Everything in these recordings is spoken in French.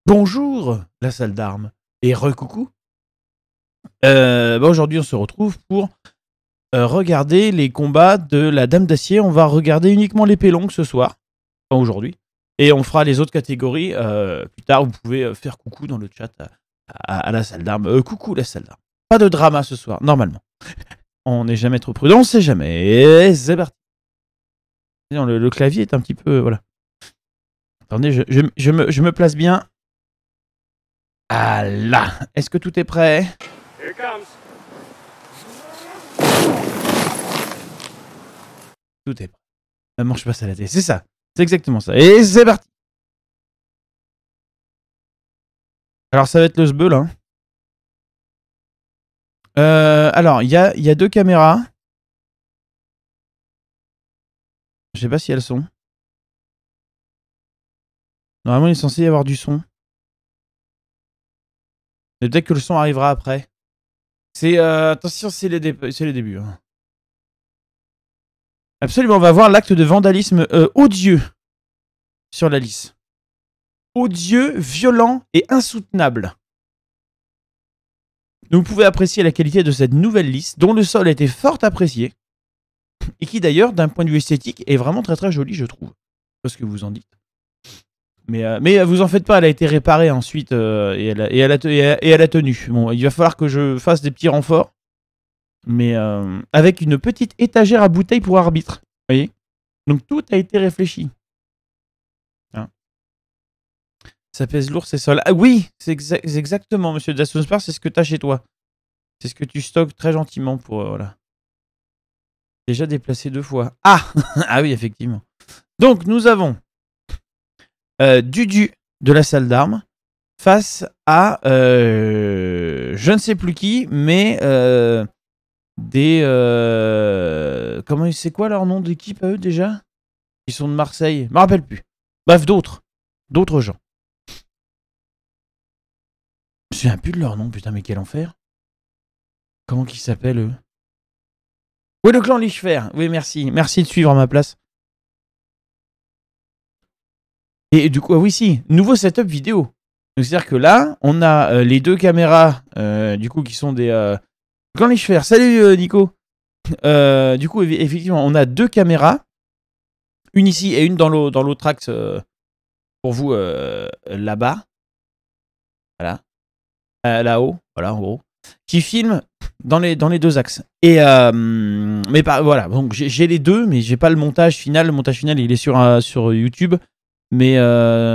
Bonjour, la salle d'armes. Et recoucou. Aujourd'hui, on se retrouve pour regarder les combats de la Dame d'Acier. On va regarder uniquement l'épée longue ce soir. Enfin, aujourd'hui. Et on fera les autres catégories plus tard. Vous pouvez faire coucou dans le chat à la salle d'armes. Coucou, la salle d'armes. Pas de drama ce soir, normalement. On n'est jamais trop prudent, on sait jamais. Et c'est parti. Non, le clavier est un petit peu... Voilà. Attendez, je me place bien. Ah là. Est-ce que tout est prêt? Here it comes. Tout est prêt. Maman, je passe à la télé. C'est ça. C'est exactement ça. Et c'est parti. Alors, ça va être le sbeul, hein. Alors, il y a deux caméras. Je sais pas si elles sont. Normalement, il est censé y avoir du son. Mais peut-être que le son arrivera après. C'est attention, c'est les débuts. Hein. Absolument, on va voir l'acte de vandalisme odieux sur la liste. Odieux, violent et insoutenable. Vous pouvez apprécier la qualité de cette nouvelle liste, dont le sol a été fort apprécié, et qui d'ailleurs, d'un point de vue esthétique, est vraiment très très jolie, je trouve. Je sais pas ce que vous en dites. Mais vous en faites pas, elle a été réparée ensuite et elle a tenu. Bon, il va falloir que je fasse des petits renforts, mais avec une petite étagère à bouteilles pour arbitre. Vous voyez? Donc tout a été réfléchi. Hein, ça pèse lourd, c'est sol. Ah oui, c'est exactement, monsieur Dasson Spar, c'est ce que tu as chez toi. C'est ce que tu stockes très gentiment pour... voilà. Déjà déplacé 2 fois. Ah ah oui, effectivement. Donc nous avons Dudu de la salle d'armes face à je ne sais plus qui, mais des... comment c'est quoi leur nom d'équipe à eux déjà? Ils sont de Marseille. Je me rappelle plus. Bref, d'autres gens. Je me souviens plus de leur nom, putain, mais quel enfer. Comment qu'ils s'appellent, eux? Oui, le clan Lichefer. Oui, merci. Merci de suivre à ma place. Et du coup, oui, si. Nouveau setup vidéo. C'est-à-dire que là, on a les deux caméras, du coup, qui sont des... clan Lichefer. Salut, Nico. Du coup, effectivement, on a 2 caméras. Une ici et une dans l'autre axe pour vous là-bas. Voilà. Là-haut. Voilà, en gros. Qui filment dans les 2 axes. Et mais voilà, donc j'ai les deux, mais j'ai pas le montage final. Le montage final, il est sur YouTube. Mais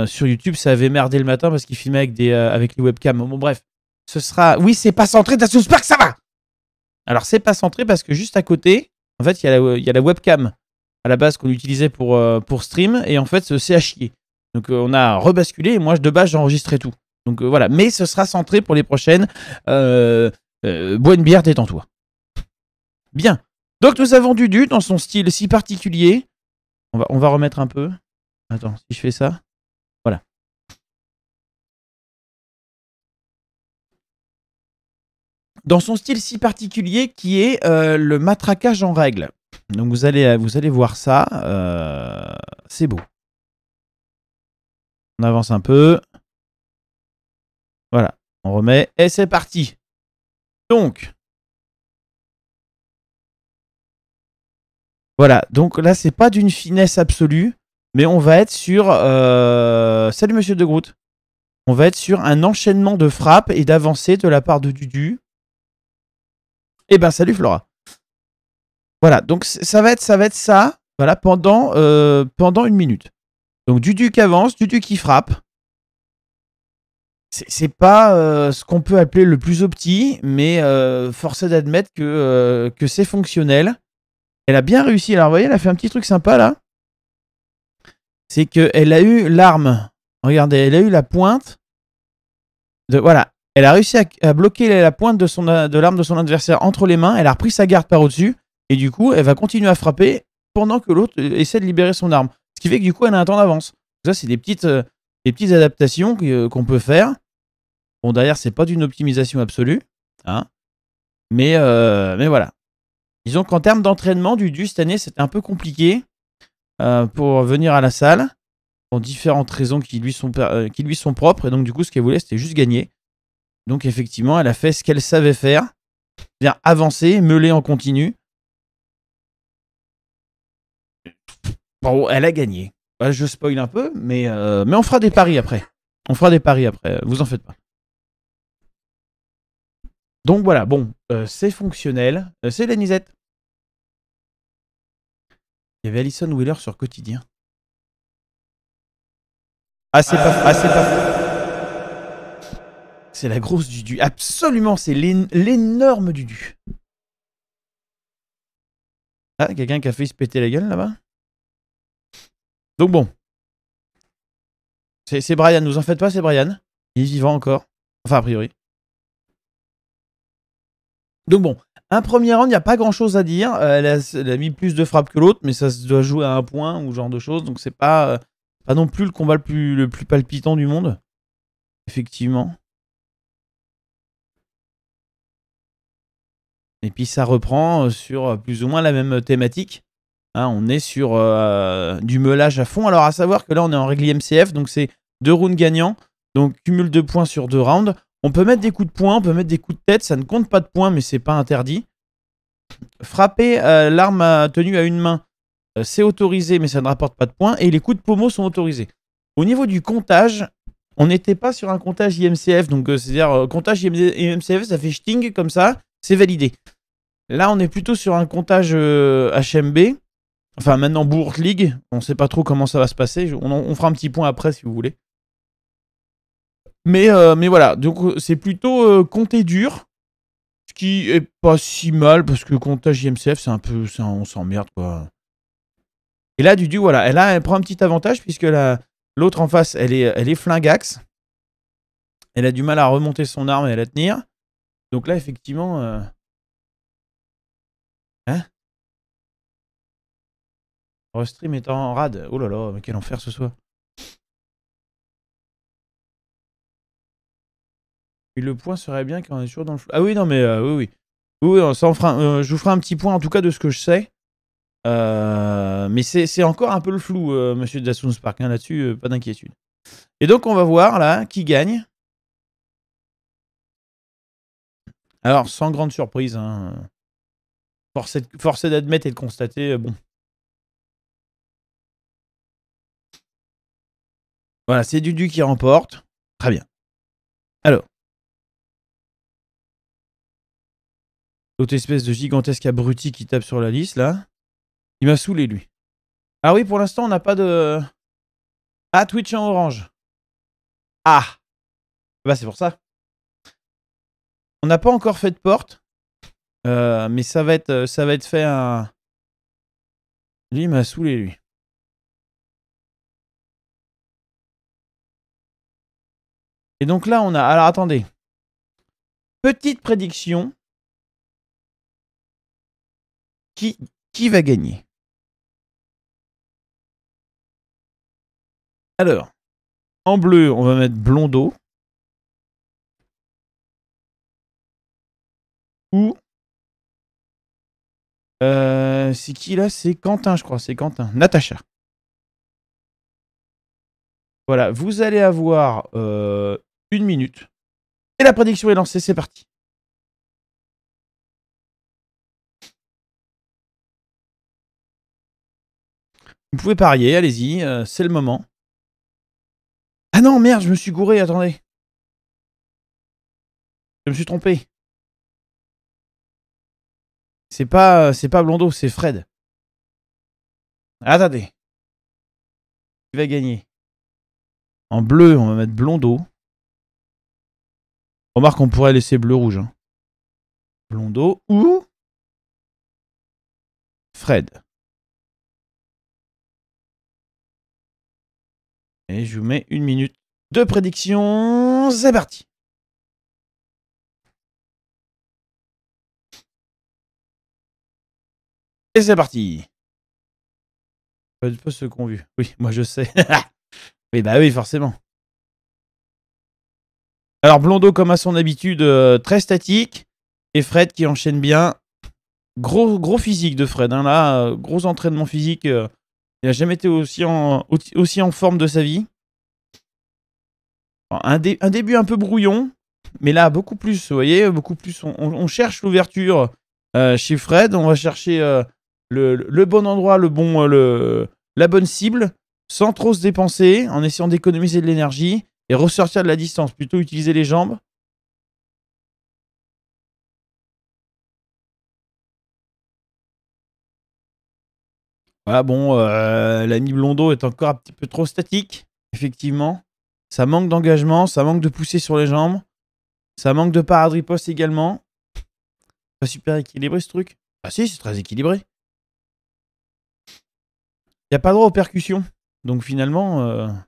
sur YouTube, ça avait merdé le matin parce qu'il filmait avec les webcams. Bon, bref. Ce sera... Oui, c'est pas centré, j'espère que ça va. Alors, c'est pas centré parce que juste à côté, en fait, il y a la webcam à la base qu'on utilisait pour stream. Et en fait, c'est à chier. Donc, on a rebasculé. Et moi, de base, j'enregistrais tout. Donc, voilà. Mais ce sera centré pour les prochaines. Bois une bière, détends-toi. Bien. Donc, nous avons Dudu dans son style si particulier. On va remettre un peu. Attends, si je fais ça. Voilà. Dans son style si particulier qui est le matraquage en règle. Donc vous allez voir ça. C'est beau. On avance un peu. Voilà. On remet. Et c'est parti. Donc. Voilà. Donc là, c'est pas d'une finesse absolue. Mais on va être sur... Salut Monsieur de Groot. On va être sur un enchaînement de frappes et d'avancées de la part de Dudu. Eh ben, salut Flora. Voilà, donc ça va être ça, voilà, pendant 1 minute. Donc Dudu qui avance, Dudu qui frappe. C'est pas ce qu'on peut appeler le plus opti, mais force est d'admettre que c'est fonctionnel. Elle a bien réussi. Alors, vous voyez, elle a fait un petit truc sympa, là. C'est qu'elle a eu l'arme. Regardez, elle a eu la pointe. Voilà. Elle a réussi à bloquer la pointe de l'arme de son adversaire entre les mains. Elle a repris sa garde par au-dessus. Et du coup, elle va continuer à frapper pendant que l'autre essaie de libérer son arme. Ce qui fait que du coup, elle a un temps d'avance. Ça, c'est des petites adaptations qu'on peut faire. Bon, derrière, c'est pas d'une optimisation absolue. Hein. Mais voilà. Disons qu'en termes d'entraînement, Dudu, cette année, c'était un peu compliqué pour venir à la salle. pour différentes raisons qui lui sont propres. Et donc, du coup, ce qu'elle voulait, c'était juste gagner. Donc, effectivement, elle a fait ce qu'elle savait faire. C'est-à-dire avancer, meuler en continu. Bon, elle a gagné. Je spoil un peu, mais on fera des paris après. Vous en faites pas. Donc voilà, bon, c'est fonctionnel. C'est Lanisette. Il y avait Alison Wheeler sur Quotidien. C'est pas faux. C'est la grosse Dudu. Absolument, c'est l'énorme Dudu. Ah, quelqu'un qui a fait se péter la gueule là-bas. Donc bon. C'est Brian, nous en faites pas, c'est Brian. Il est vivant encore. Enfin, a priori. Donc bon, un premier round, il n'y a pas grand-chose à dire. Elle a mis plus de frappes que l'autre, mais ça se doit jouer à un point ou ce genre de choses. Donc c'est pas non plus le combat le plus palpitant du monde. Effectivement. Et puis ça reprend sur plus ou moins la même thématique. Hein, on est sur du meulage à fond. Alors à savoir que là on est en règle MCF, donc c'est 2 rounds gagnants. Donc cumul de points sur 2 rounds. On peut mettre des coups de poing, on peut mettre des coups de tête, ça ne compte pas de points, mais c'est pas interdit. Frapper l'arme tenue à une main, c'est autorisé, mais ça ne rapporte pas de points. Et les coups de pommeau sont autorisés. Au niveau du comptage, on n'était pas sur un comptage IMCF, donc c'est-à-dire comptage IMCF, ça fait sting comme ça, c'est validé. Là, on est plutôt sur un comptage HMB. Enfin, maintenant, Bourt League. On ne sait pas trop comment ça va se passer. On fera un petit point après, si vous voulez. Mais voilà. Donc, c'est plutôt compter dur. Ce qui est pas si mal, parce que comptage IMCF, c'est un peu... on s'emmerde, quoi. Et là, Dudu, voilà. Elle prend un petit avantage, puisque l'autre en face, elle est flingaxe. Elle a du mal à remonter son arme et à la tenir. Donc là, effectivement... Hein? Restream est en rad. Oh là là, mais quel enfer ce soir. Et le point serait bien quand on est toujours dans le flou. Ah oui, non, mais oui. Oui, ça je vous ferai un petit point en tout cas de ce que je sais. Mais c'est encore un peu le flou, monsieur Dassoon Spark. Hein, là-dessus, pas d'inquiétude. Et donc, on va voir là qui gagne. Alors, sans grande surprise, hein. Force est d'admettre et de constater, bon. Voilà, c'est Dudu qui remporte. Très bien. Alors. L'autre espèce de gigantesque abruti qui tape sur la liste, là. Il m'a saoulé, lui. Ah oui, pour l'instant, on n'a pas de... Ah, Twitch en orange. Ah. Bah, c'est pour ça. On n'a pas encore fait de porte. Mais ça va être fait un... Lui, il m'a saoulé, lui. Et donc là, on a... Alors, attendez. Petite prédiction. Qui va gagner? Alors, en bleu, on va mettre Blondeau. Ou... c'est qui là? C'est Quentin, je crois. C'est Quentin. Natacha. Voilà, vous allez avoir 1 minute. Et la prédiction est lancée, c'est parti. Vous pouvez parier, allez-y, c'est le moment. Ah non, merde, je me suis gouré, attendez. Je me suis trompé. C'est pas Blondeau, c'est Fred. Attendez. Qui va gagner? En bleu, on va mettre Blondeau. Remarque, on pourrait laisser bleu-rouge. Hein. Blondeau ou Fred. Et je vous mets 1 minute de prédiction. C'est parti. Et c'est parti. Pas ceux qu'on vu. Oui, moi je sais. Oui, bah oui, forcément. Alors, Blondeau, comme à son habitude, très statique. Et Fred qui enchaîne bien. Gros physique de Fred. Hein, là, gros entraînement physique. Il a jamais été aussi en forme de sa vie. Un début un peu brouillon, mais là, beaucoup plus, vous voyez, beaucoup plus. On cherche l'ouverture chez Fred. On va chercher le bon endroit, la bonne cible, sans trop se dépenser, en essayant d'économiser de l'énergie et ressortir de la distance. Plutôt utiliser les jambes. Voilà, bon, l'ami Blondo est encore un petit peu trop statique, effectivement. Ça manque d'engagement, ça manque de pousser sur les jambes. Ça manque de paradriposte également. Pas super équilibré ce truc. Ah si, c'est très équilibré. Il n'y a pas droit aux percussions. Donc finalement...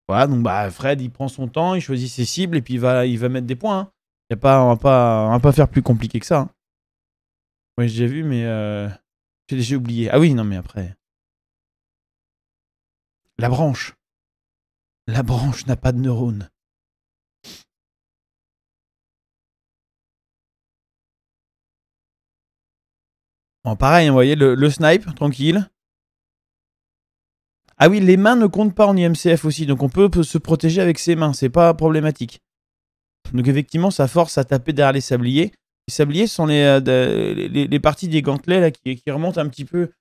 Voilà, donc bah, Fred, il prend son temps, il choisit ses cibles et puis il va mettre des points. Hein. Y a pas, on va pas faire plus compliqué que ça. Hein. Ouais, j'ai déjà vu, mais j'ai déjà oublié. Ah oui, non, mais après... La branche. La branche n'a pas de neurones. Bon, pareil, vous voyez, le snipe, tranquille. Ah oui, les mains ne comptent pas en IMCF aussi, donc on peut se protéger avec ses mains, c'est pas problématique. Donc effectivement, ça force à taper derrière les sabliers. Les sabliers sont les parties des gantelets là, qui remontent un petit peu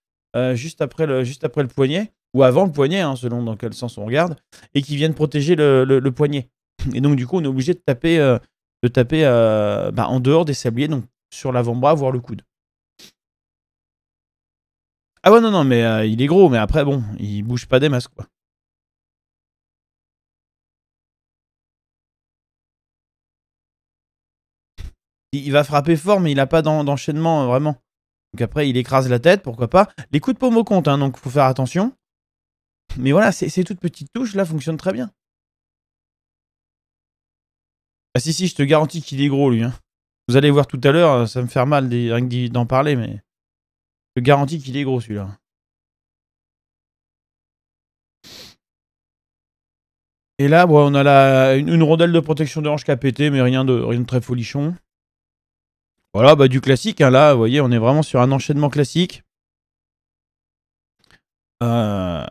juste après le poignet, ou avant le poignet, hein, selon dans quel sens on regarde, et qui viennent protéger le poignet. Et donc du coup, on est obligé de taper, en dehors des sabliers, donc sur l'avant-bras, voire le coude. Ah ouais, non, non, mais il est gros, mais après, bon, il bouge pas des masses, quoi. Il va frapper fort, mais il n'a pas d'enchaînement, vraiment. Donc après, il écrase la tête, pourquoi pas. Les coups de paume au compte, hein, donc faut faire attention. Mais voilà, ces toutes petites touches, là, fonctionnent très bien. Ah si, si, je te garantis qu'il est gros, lui. Hein. Vous allez voir tout à l'heure, ça me fait mal rien que d'en parler, mais je te garantis qu'il est gros, celui-là. Et là, bon, on a une rondelle de protection de hanche qui a pété, mais rien de très folichon. Voilà, bah du classique, hein, là, vous voyez, on est vraiment sur un enchaînement classique. On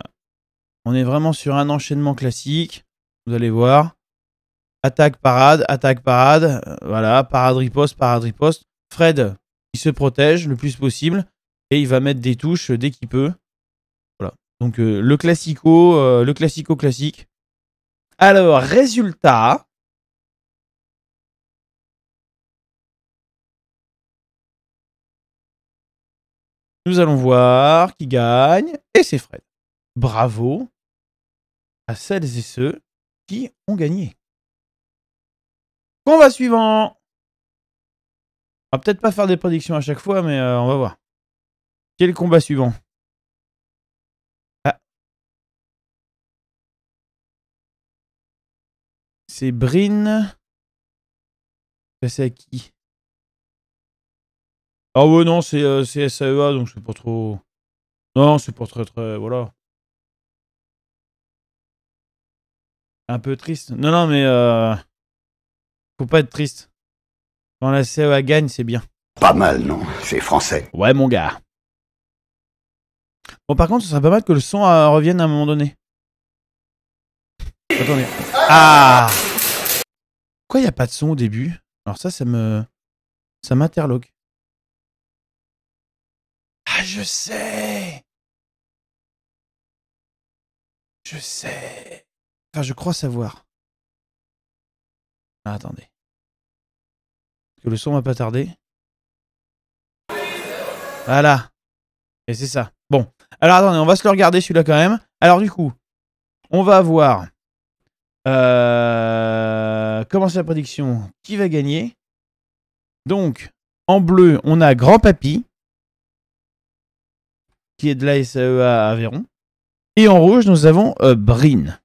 est vraiment sur un enchaînement classique. Vous allez voir. Attaque, parade, voilà, parade, riposte. Fred, il se protège le plus possible et il va mettre des touches dès qu'il peut. Voilà. Donc le classico classique. Alors, résultat. Nous allons voir qui gagne et c'est Fred. Bravo à celles et ceux qui ont gagné. Combat suivant. On va peut-être pas faire des prédictions à chaque fois, mais on va voir. Quel est le combat suivant? Ah. C'est Brin. C'est à qui? Ah ouais, non, c'est SAEA, donc c'est pas trop... Non, c'est pas très... Voilà. Un peu triste. Non, non, mais... Faut pas être triste. Quand la CEA gagne, c'est bien. Pas mal, non? C'est français. Ouais, mon gars. Bon, par contre, ce serait pas mal que le son revienne à un moment donné. Attendez. Ah! Pourquoi il n'y a pas de son au début? Alors ça m'interloque. Ah, je sais! Je sais. Enfin, je crois savoir. Ah, attendez. Parce que le son va pas tarder. Voilà. Et c'est ça. Bon. Alors, attendez, on va se le regarder celui-là quand même. Alors, du coup, on va avoir... commencer la prédiction. Qui va gagner? Donc, en bleu, on a Grand Papy, qui est de la SAEA à Aveyron. Et en rouge, nous avons Brin.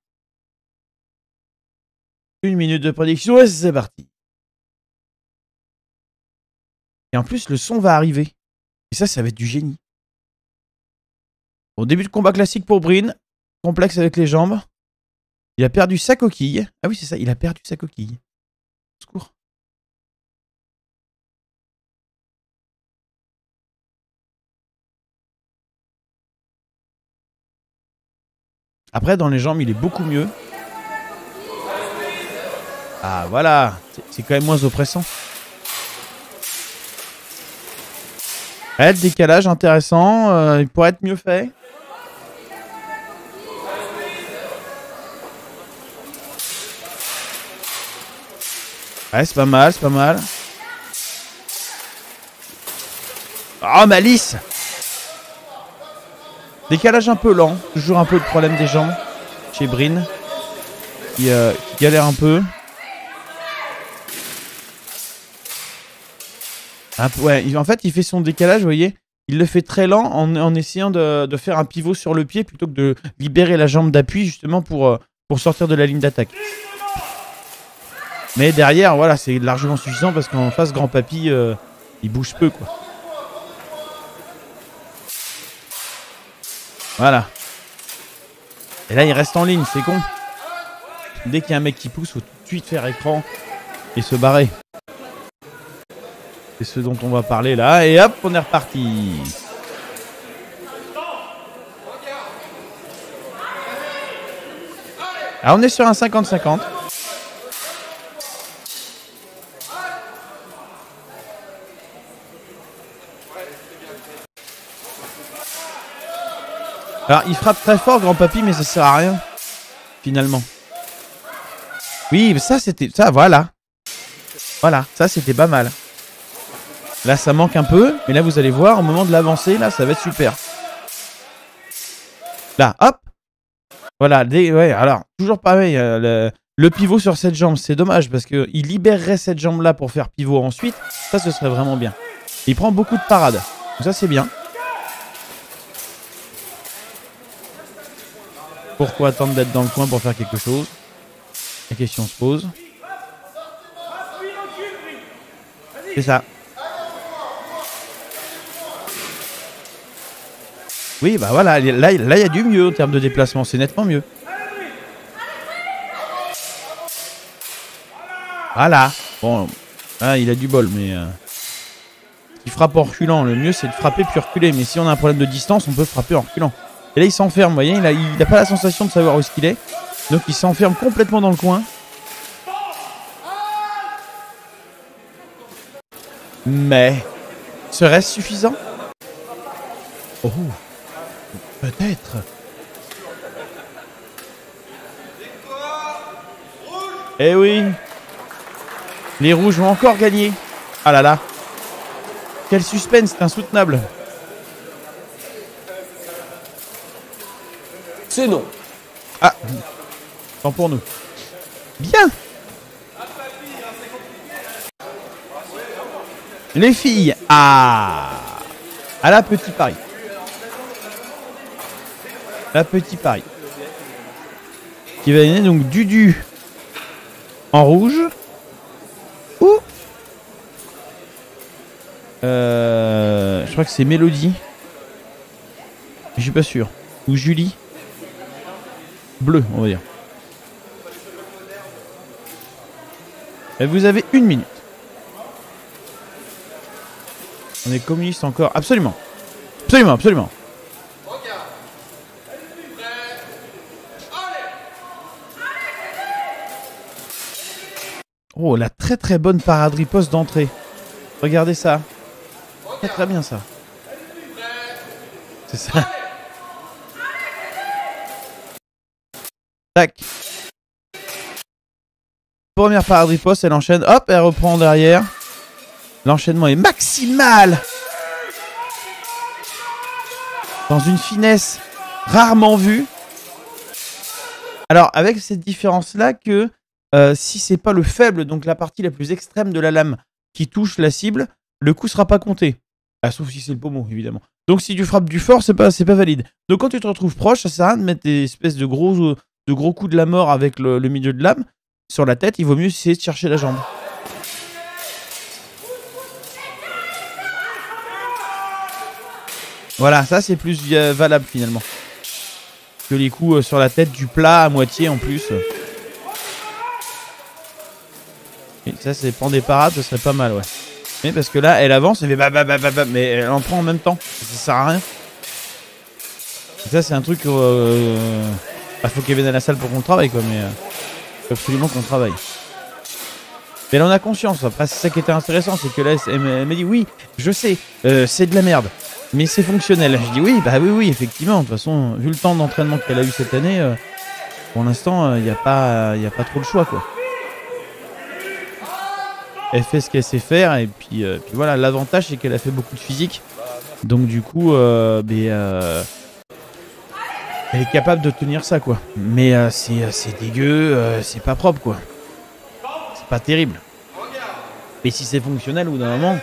1 minute de prédiction et c'est parti. Et en plus, le son va arriver. Et ça va être du génie. Bon, début de combat classique pour Brin. Complexe avec les jambes. Il a perdu sa coquille. Ah oui, c'est ça, il a perdu sa coquille. Secours. Après, dans les jambes, il est beaucoup mieux. Ah, voilà. C'est quand même moins oppressant. Ouais, le décalage intéressant. Il pourrait être mieux fait. Ouais, c'est pas mal, c'est pas mal. Oh, Malice! Décalage un peu lent. Toujours un peu le problème des jambes. Chez Brin. Qui galère un peu. Ouais, en fait, il fait son décalage, vous voyez. Il le fait très lent en essayant de faire un pivot sur le pied plutôt que de libérer la jambe d'appui justement pour sortir de la ligne d'attaque. Mais derrière, voilà, c'est largement suffisant parce qu'en face, Grand Papy, il bouge peu, quoi. Voilà. Et là, il reste en ligne, c'est con. Dès qu'il y a un mec qui pousse, faut tout de suite faire écran et se barrer. C'est ce dont on va parler là. Et hop, on est reparti. Alors, on est sur un 50-50. Alors, il frappe très fort, Grand Papy, mais ça sert à rien. Finalement. Oui, mais ça, c'était... Ça, voilà. Voilà, ça, c'était pas mal. Là, ça manque un peu. Mais là, vous allez voir, au moment de l'avancer, là, ça va être super. Là, hop. Voilà, ouais, alors, toujours pareil. Le pivot sur cette jambe, c'est dommage parce qu'il libérerait cette jambe-là pour faire pivot ensuite. Ça, ce serait vraiment bien. Il prend beaucoup de parades. Donc ça, c'est bien. Pourquoi attendre d'être dans le coin pour faire quelque chose? La question se pose. C'est ça. Oui, bah voilà, là, il y a du mieux en termes de déplacement. C'est nettement mieux. Voilà. Bon, là, il a du bol, mais... il frappe en reculant. Le mieux, c'est de frapper puis reculer. Mais si on a un problème de distance, on peut frapper en reculant. Et là, il s'enferme, vous voyez, il n'a pas la sensation de savoir où est-ce qu'il est. Donc, il s'enferme complètement dans le coin. Mais, serait-ce suffisant? Oh, peut-être. Eh oui. Les rouges vont encore gagner. Ah là là. Quel suspense, c'est insoutenable. C'est non. Ah, tant pour nous. Bien. Les filles. Ah. À la Petit Paris. La Petit Paris. Qui va donner donc Dudu en rouge. Ou je crois que c'est Mélodie. Je suis pas sûr. Ou Julie. Bleu, on va dire. Et vous avez 1 minute. On est communiste encore. Absolument. Absolument, absolument. Oh, la très très bonne parade riposte d'entrée. Regardez ça. Très très bien ça. C'est ça. Tac. Première parade riposte, elle enchaîne. Hop, elle reprend derrière. L'enchaînement est maximal. Dans une finesse rarement vue. Alors, avec cette différence-là que si c'est pas le faible, donc la partie la plus extrême de la lame qui touche la cible, le coup sera pas compté. Ah, sauf si c'est le pommeau, évidemment. Donc si tu frappes du fort, c'est pas valide. Donc quand tu te retrouves proche, ça sert à rien de mettre des espèces de gros coups de la mort avec le milieu de lame sur la tête. Il vaut mieux essayer de chercher la jambe. Voilà, ça c'est plus valable finalement que les coups sur la tête du plat à moitié en plus. Et ça c'est prendre des parades, ce serait pas mal, ouais. Mais parce que là, elle avance, elle fait mais elle en prend en même temps. Ça sert à rien. Et ça c'est un truc Bah, faut qu'elle vienne à la salle pour qu'on travaille, quoi, mais faut absolument qu'on travaille. Mais elle en a conscience. Après, c'est ça qui était intéressant, c'est que là, elle m'a dit oui, je sais, c'est de la merde, mais c'est fonctionnel. Je dis oui, bah oui, effectivement. De toute façon, vu le temps d'entraînement qu'elle a eu cette année, pour l'instant, il n'y a pas trop le choix, quoi. Elle fait ce qu'elle sait faire, et puis voilà. L'avantage, c'est qu'elle a fait beaucoup de physique, donc du coup, elle est capable de tenir ça, quoi. Mais c'est dégueu, c'est pas propre, quoi. C'est pas terrible. Mais si c'est fonctionnel, au bout d'un moment,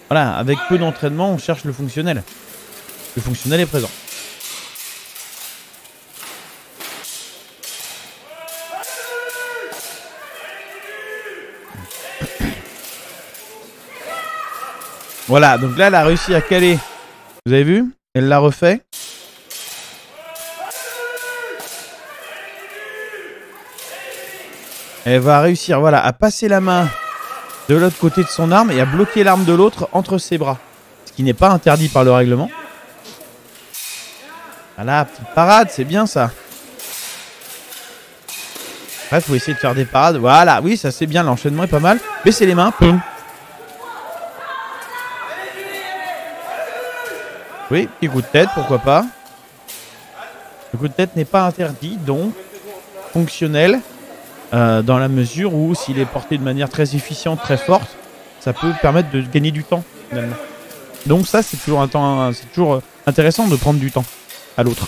voilà, avec peu d'entraînement, on cherche le fonctionnel. Le fonctionnel est présent. Voilà, donc là, elle a réussi à caler. Vous avez vu? Elle l'a refait. Elle va réussir, voilà, à passer la main de l'autre côté de son arme et à bloquer l'arme de l'autre entre ses bras. Ce qui n'est pas interdit par le règlement. Voilà, petite parade, c'est bien ça. Bref, faut essayer de faire des parades. Voilà, oui, ça c'est bien, l'enchaînement est pas mal. Baissez les mains. Poum. Oui, petit coup de tête, pourquoi pas. Le coup de tête n'est pas interdit, donc fonctionnel. Dans la mesure où s'il est porté de manière très efficiente, très forte, ça peut permettre de gagner du temps finalement. Donc ça c'est toujours intéressant de prendre du temps à l'autre.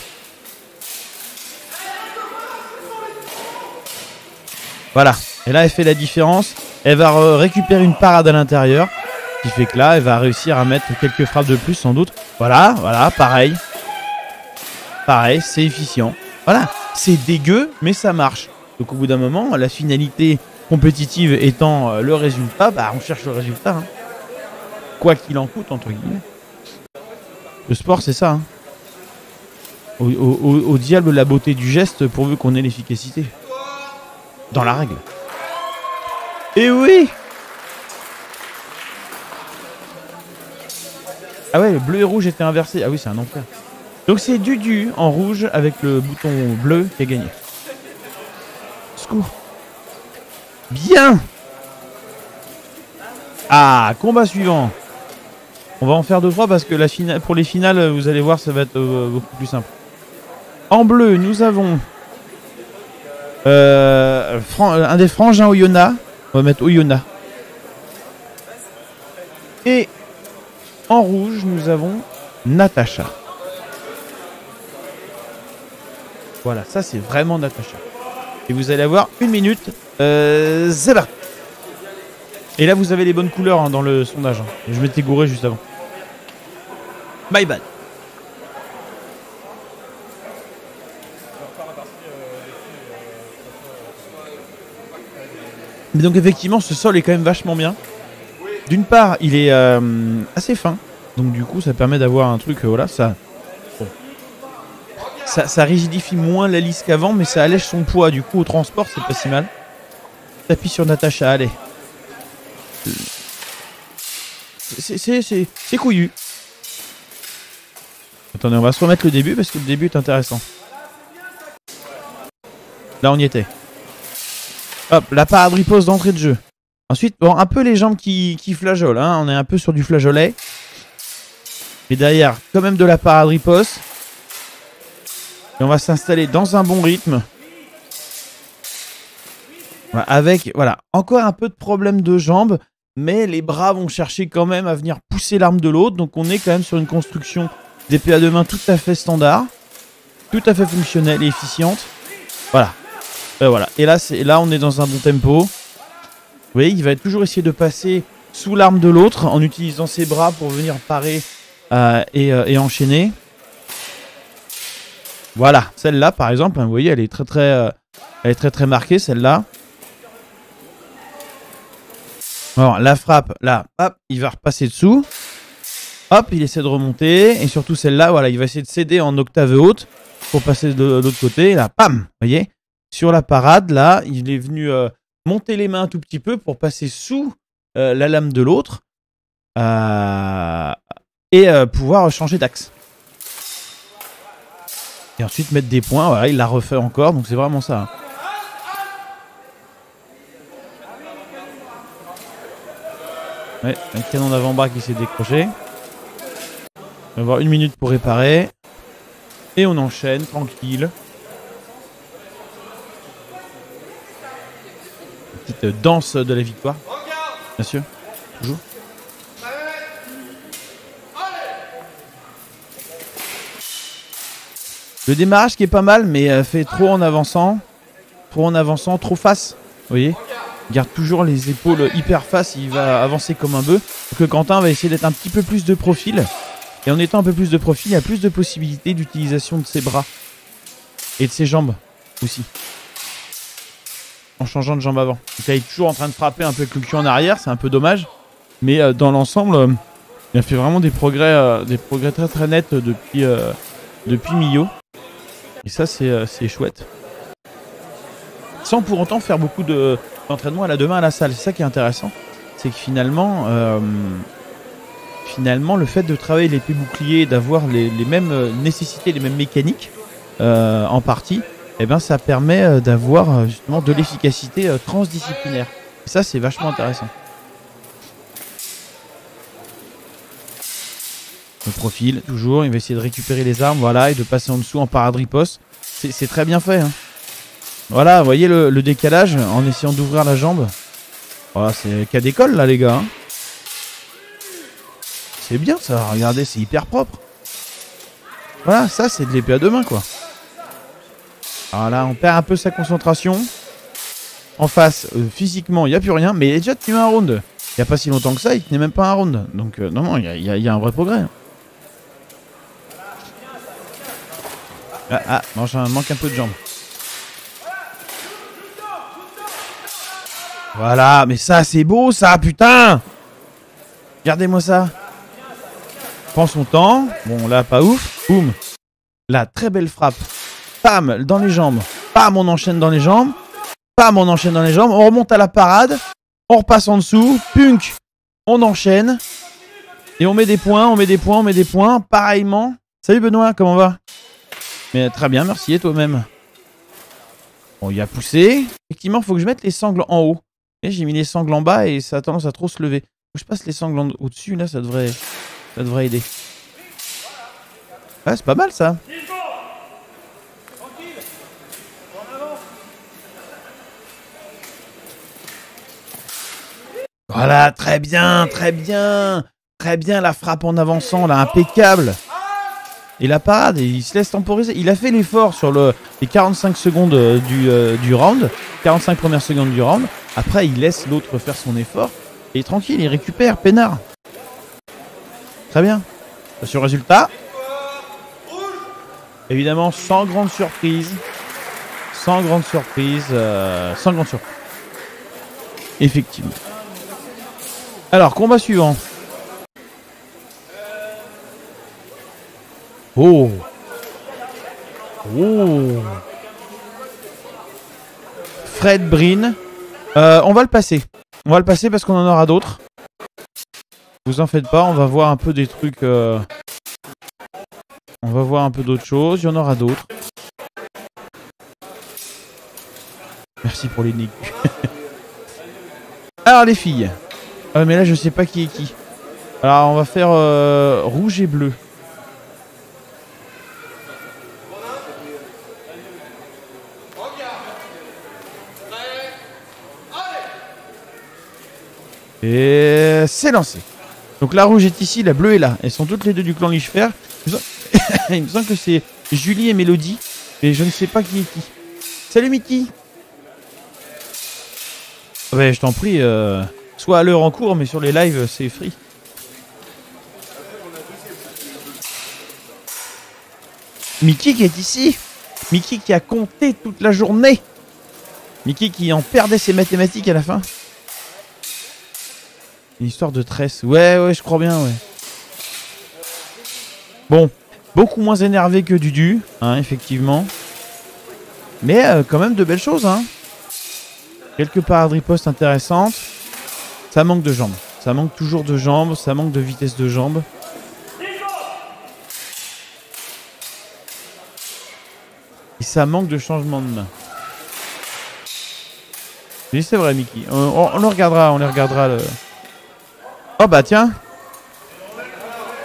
Voilà, et là elle fait la différence. Elle va récupérer une parade à l'intérieur, qui fait que là elle va réussir à mettre quelques frappes de plus sans doute. Voilà, pareil, c'est efficient. Voilà, c'est dégueu mais ça marche. Donc au bout d'un moment, la finalité compétitive étant le résultat, bah on cherche le résultat. Hein. Quoi qu'il en coûte, entre guillemets. Le sport, c'est ça. Hein. Au diable la beauté du geste pourvu qu'on ait l'efficacité. Dans la règle. Et oui! Ah ouais, le bleu et rouge étaient inversés. Ah oui, c'est un enfer. Donc c'est Dudu en rouge avec le bouton bleu qui a gagné. Bien. Ah, combat suivant. On va en faire 2-3 parce que pour les finales, vous allez voir, ça va être beaucoup plus simple. En bleu, nous avons un des frangins Oyonnax. On va mettre Oyonnax. Et en rouge, nous avons Natacha. Voilà, ça c'est vraiment Natacha. Et vous allez avoir 1 minute. C'est parti. Et là, vous avez les bonnes couleurs hein, dans le sondage. Hein. Je m'étais gouré juste avant. Bye bye. Mais donc effectivement, ce sol est quand même vachement bien. D'une part, il est assez fin. Donc du coup, ça permet d'avoir un truc, voilà, ça... Bon. Ça rigidifie moins la lisse qu'avant, mais ça allège son poids. Du coup, au transport, c'est pas si mal. T'appuies sur Natacha, allez. C'est couillu. Attendez, on va se remettre le début parce que le début est intéressant. Là, on y était. Hop, la parade riposte d'entrée de jeu. Ensuite, bon, un peu les jambes qui flageolent. Hein. On est un peu sur du flageolet. Mais derrière, quand même de la parade riposte. Et on va s'installer dans un bon rythme. Avec, voilà, encore un peu de problème de jambes. Mais les bras vont chercher quand même à venir pousser l'arme de l'autre. Donc on est quand même sur une construction d'épée à deux mains tout à fait standard. Tout à fait fonctionnelle et efficiente. Voilà. Voilà. Et là, on est dans un bon tempo. Vous voyez, il va toujours essayer de passer sous l'arme de l'autre en utilisant ses bras pour venir parer et enchaîner. Voilà. Celle-là, par exemple, hein, vous voyez, elle est très marquée, celle-là. Alors, la frappe, là, hop, il va repasser dessous. Hop, il essaie de remonter. Et surtout celle-là, voilà, il va essayer de céder en octave haute pour passer de l'autre côté. Là, pam, vous voyez, sur la parade, là, il est venu monter les mains un tout petit peu pour passer sous la lame de l'autre et pouvoir changer d'axe. Et ensuite mettre des points. Voilà, il l'a refait encore. Donc c'est vraiment ça. Ouais, un canon d'avant-bras qui s'est décroché. On va avoir 1 minute pour réparer. Et on enchaîne, tranquille. Une petite danse de la victoire. Bien sûr, toujours. Le démarrage qui est pas mal, mais fait trop en avançant. Trop face. Vous voyez ? Il garde toujours les épaules hyper face, il va avancer comme un bœuf. Donc Quentin va essayer d'être un petit peu plus de profil. Et en étant un peu plus de profil, il y a plus de possibilités d'utilisation de ses bras. Et de ses jambes aussi. En changeant de jambe avant. Donc là, il est toujours en train de frapper un peu avec le cul en arrière, c'est un peu dommage. Mais dans l'ensemble, il a fait vraiment des progrès très très nets depuis Millau. Et ça, c'est chouette. Sans pour autant faire beaucoup d'entraînement à la demain à la salle. C'est ça qui est intéressant. C'est que finalement, le fait de travailler l'épée bouclier, d'avoir les mêmes nécessités, les mêmes mécaniques en partie, eh ben, ça permet d'avoir justement de l'efficacité transdisciplinaire. Et ça, c'est vachement intéressant. Le profil, toujours, il va essayer de récupérer les armes, voilà, et de passer en dessous en paradriposte. C'est très bien fait, hein. Voilà, vous voyez le décalage en essayant d'ouvrir la jambe. Voilà, c'est cas d'école là les gars. Hein. C'est bien ça, regardez, c'est hyper propre. Voilà, ça c'est de l'épée à deux mains quoi. Alors là, on perd un peu sa concentration. En face, physiquement, il n'y a plus rien, mais il a déjà tenu un round. Il n'y a pas si longtemps que ça, il tenait même pas un round. Donc non, il y a un vrai progrès. Manque un peu de jambes. Voilà, mais ça c'est beau ça, putain. Regardez-moi ça. Prend son temps. Bon là, pas ouf. Boum. Là, très belle frappe. Pam, dans les jambes. Pam, on enchaîne dans les jambes. Pam, on enchaîne dans les jambes. On remonte à la parade. On repasse en dessous. Punk. On enchaîne. Et on met des points, Pareillement. Salut Benoît, comment va? Mais très bien, merci. Et toi-même? Bon, il a poussé. Effectivement, il faut que je mette les sangles en haut. Et j'ai mis les sangles en bas et ça a tendance à trop se lever. Faut que je passe les sangles au-dessus, là, ça devrait aider. Ah, c'est pas mal ça. Voilà, très bien. Très bien la frappe en avançant, là, impeccable. Et la parade, il se laisse temporiser. Il a fait l'effort sur les 45 secondes du round. 45 premières secondes du round. Après, il laisse l'autre faire son effort. Et tranquille, il récupère, peinard. Très bien. Sur le résultat. Évidemment, sans grande surprise. Effectivement. Alors, combat suivant. Oh. Fred Breen. On va le passer. Parce qu'on en aura d'autres. Vous en faites pas, on va voir un peu des trucs. On va voir un peu d'autres choses. Il y en aura d'autres. Merci pour les nicks. Alors les filles. Mais là je sais pas qui est qui. Alors on va faire rouge et bleu. Et c'est lancé. Donc la rouge est ici, la bleue est là. Elles sont toutes les deux du clan Lichefer. Il me semble que c'est Julie et Mélodie. Mais je ne sais pas qui est qui. Salut Mickey. Ouais, je t'en prie. Soit à l'heure en cours, mais sur les lives, c'est free. Mickey qui est ici. Mickey qui a compté toute la journée. Mickey qui en perdait ses mathématiques à la fin. Une histoire de tresse. Ouais, je crois bien, ouais. Bon, beaucoup moins énervé que Dudu, hein, effectivement. Mais quand même de belles choses, hein. Quelques paradripostes intéressantes. Ça manque de jambes. Ça manque toujours de jambes. Ça manque de vitesse de jambes. Et ça manque de changement de main. Oui, c'est vrai, Mickey. On le regardera, on les regardera. Oh bah tiens.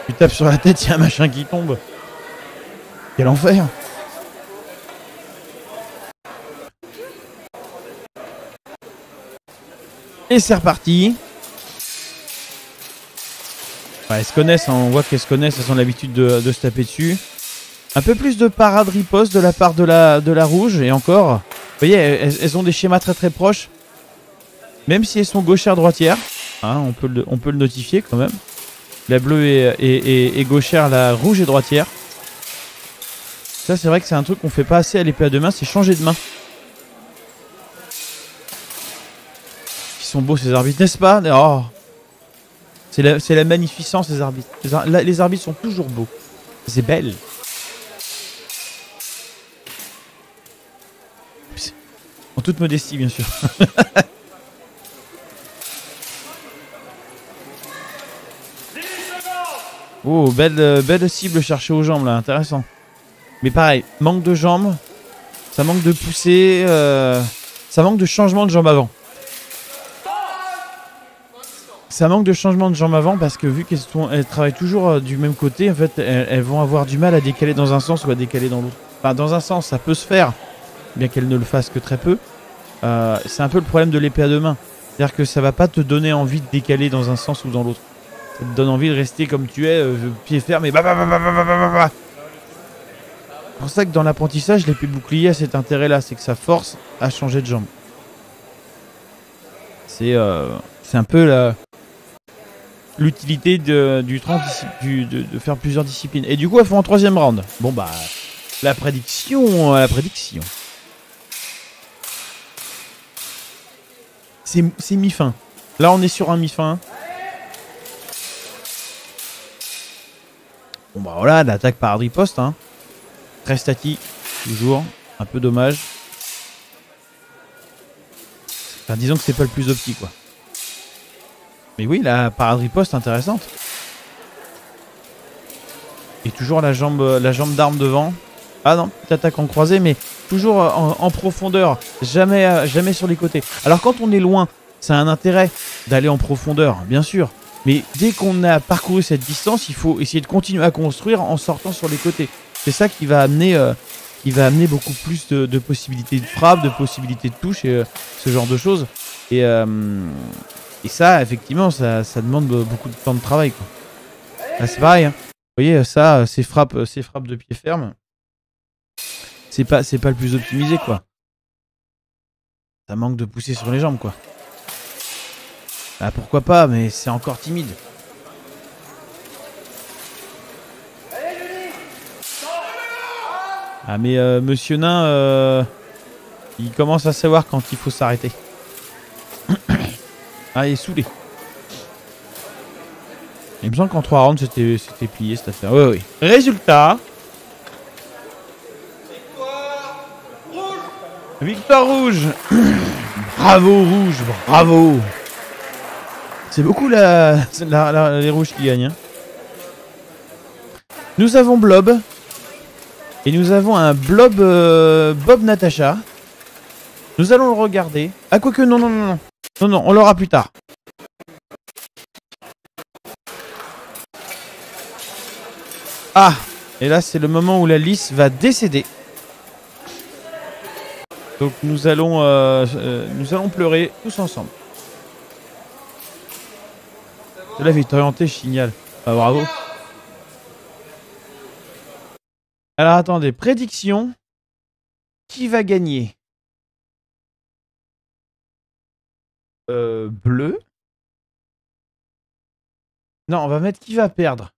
Tu tapes sur la tête, il y a un machin qui tombe. Quel enfer. Et c'est reparti. Ouais, elles se connaissent, hein, on voit qu'elles se connaissent, elles ont l'habitude de se taper dessus. Un peu plus de parade riposte de la part de la rouge, et encore. Vous voyez, elles ont des schémas très très proches. Même si elles sont gauchères droitières. Hein, on peut le notifier quand même. La bleue est gauchère, la rouge est droitière. Ça c'est vrai que c'est un truc qu'on fait pas assez à l'épée à deux mains, c'est changer de main. Ils sont beaux ces arbitres, n'est-ce pas? Oh. C'est la magnificence des arbitres. Les arbitres sont toujours beaux. C'est belle. En toute modestie, bien sûr. Oh, belle cible cherchée aux jambes là, intéressant. Mais pareil, manque de jambes. Ça manque de poussée. Ça manque de changement de jambes avant. Ça manque de changement de jambes avant parce que vu qu'elles travaillent toujours du même côté, en fait, elles vont avoir du mal à décaler dans un sens ou à décaler dans l'autre. Enfin, dans un sens, ça peut se faire, bien qu'elles ne le fassent que très peu. C'est un peu le problème de l'épée à deux mains. C'est-à-dire que ça va pas te donner envie de décaler dans un sens ou dans l'autre. Ça te donne envie de rester comme tu es, pied ferme et bah. C'est pour ça que dans l'apprentissage, l'épée bouclier a cet intérêt-là, c'est que ça force à changer de jambe. C'est un peu l'utilité de faire plusieurs disciplines. Et du coup, elles font en troisième round. Bon bah, la prédiction. C'est mi-fin. Là, on est sur un mi-fin. Bon bah voilà, l'attaque par riposte, hein. Très statique, toujours. Un peu dommage. Enfin, disons que c'est pas le plus opti, quoi. Mais oui, la parade riposte intéressante. Et toujours la jambe d'arme devant. Ah non, petite attaque en croisée, mais toujours en profondeur. Jamais sur les côtés. Alors quand on est loin, ça a un intérêt d'aller en profondeur, bien sûr. Mais dès qu'on a parcouru cette distance, il faut essayer de continuer à construire en sortant sur les côtés. C'est ça qui va amener beaucoup plus de possibilités de frappe, de possibilités de touche et ce genre de choses. Et ça, effectivement, ça demande beaucoup de temps de travail, quoi. Là, c'est pareil, hein. Vous voyez, ça, ces frappes de pied ferme, c'est pas le plus optimisé, quoi. Ça manque de pousser sur les jambes, quoi. Bah, pourquoi pas, mais c'est encore timide. Ah, mais Monsieur Nain, il commence à savoir quand il faut s'arrêter. Ah, il est saoulé. Il me semble qu'en 3 rounds, c'était plié cette affaire. Oui, oui. Résultat. Victoire rouge. Bravo rouge, bravo. C'est beaucoup les rouges qui gagnent, hein. Nous avons Blob. Et nous avons un Blob Bob Natacha. Nous allons le regarder. Ah, quoique, non. Non, on l'aura plus tard. Ah, et là, c'est le moment où la lys va décéder. Donc, nous allons pleurer tous ensemble. Je l'avais orienté, Chignal. Ah, bravo. Alors, attendez, prédiction. Qui va gagner? Bleu. Non, on va mettre qui va perdre.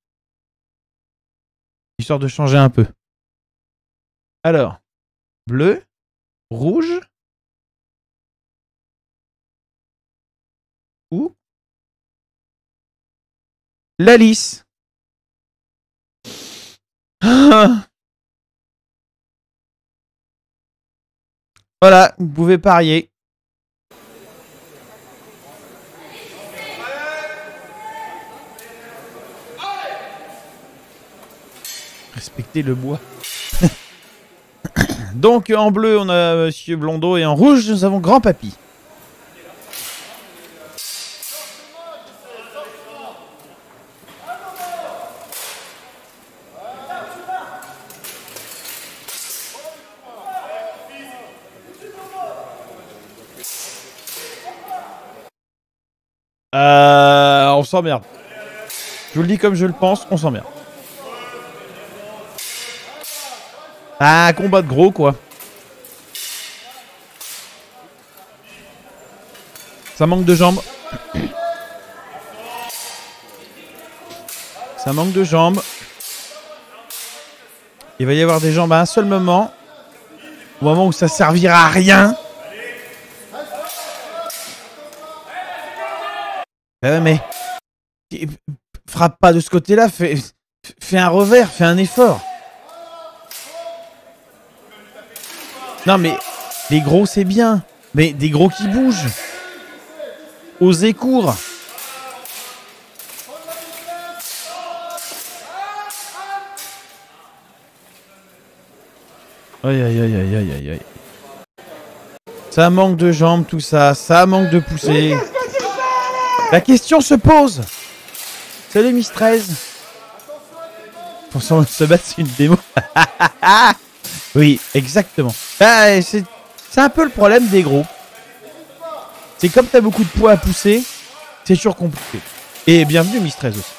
Histoire de changer un peu. Alors, bleu, rouge ou la lys. Voilà, vous pouvez parier. Respectez le bois. Donc en bleu, on a Monsieur Blondeau et en rouge, nous avons Grand Papy. On s'emmerde. Je vous le dis comme je le pense, on s'emmerde. Ah, combat de gros, quoi. Ça manque de jambes. Ça manque de jambes. Il va y avoir des jambes à un seul moment. Au moment où ça servira à rien. Mais frappe pas de ce côté-là, fais un revers, fais un effort. Non mais les gros c'est bien, mais des gros qui bougent. Osez cours. Aïe aïe aïe aïe aïe aïe aïe. Ça manque de jambes tout ça, ça manque de poussée. La question se pose. Salut Miss 13. Pour se battre, c'est une démo. Oui, exactement. Ah, c'est un peu le problème des gros. C'est comme t'as beaucoup de poids à pousser, c'est toujours compliqué. Et bienvenue Miss 13 aussi.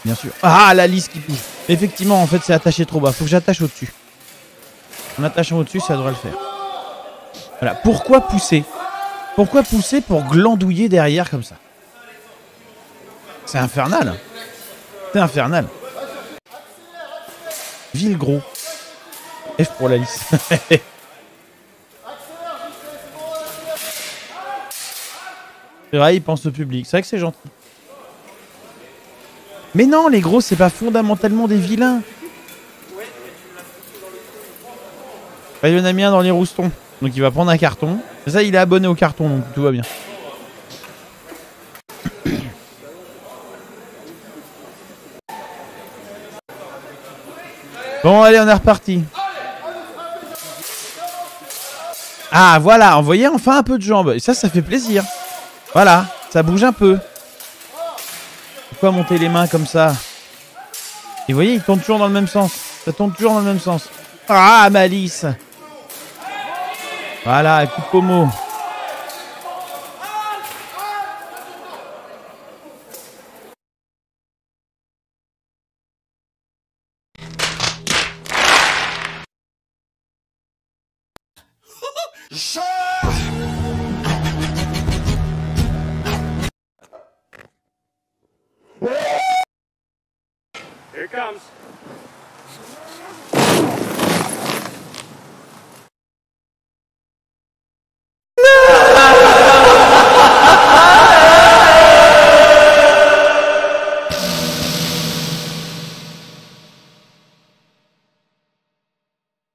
Bien sûr. Ah, la lisse qui bouge. Effectivement, en fait, c'est attaché trop bas. Faut que j'attache au-dessus. En attachant au-dessus, ça devrait le faire. Voilà. Pourquoi pousser? Pourquoi pousser pour glandouiller derrière comme ça? C'est infernal. C'est infernal. Vive le gros. F pour la lisse. C'est vrai, il pense au public. C'est vrai que c'est gentil. Mais non, les gros, c'est pas fondamentalement des vilains. Il y en a mis un dans les roustons. Donc il va prendre un carton. Et ça, il est abonné au carton, donc tout va bien. Bon, allez, on est reparti. Ah, voilà, vous voyez, enfin un peu de jambes. Et ça fait plaisir. Voilà, ça bouge un peu. Pourquoi monter les mains comme ça? Et vous voyez, il tourne toujours dans le même sens. Ça tourne toujours dans le même sens. Ah, Malice. Voilà, coup de pommeau. Here comes.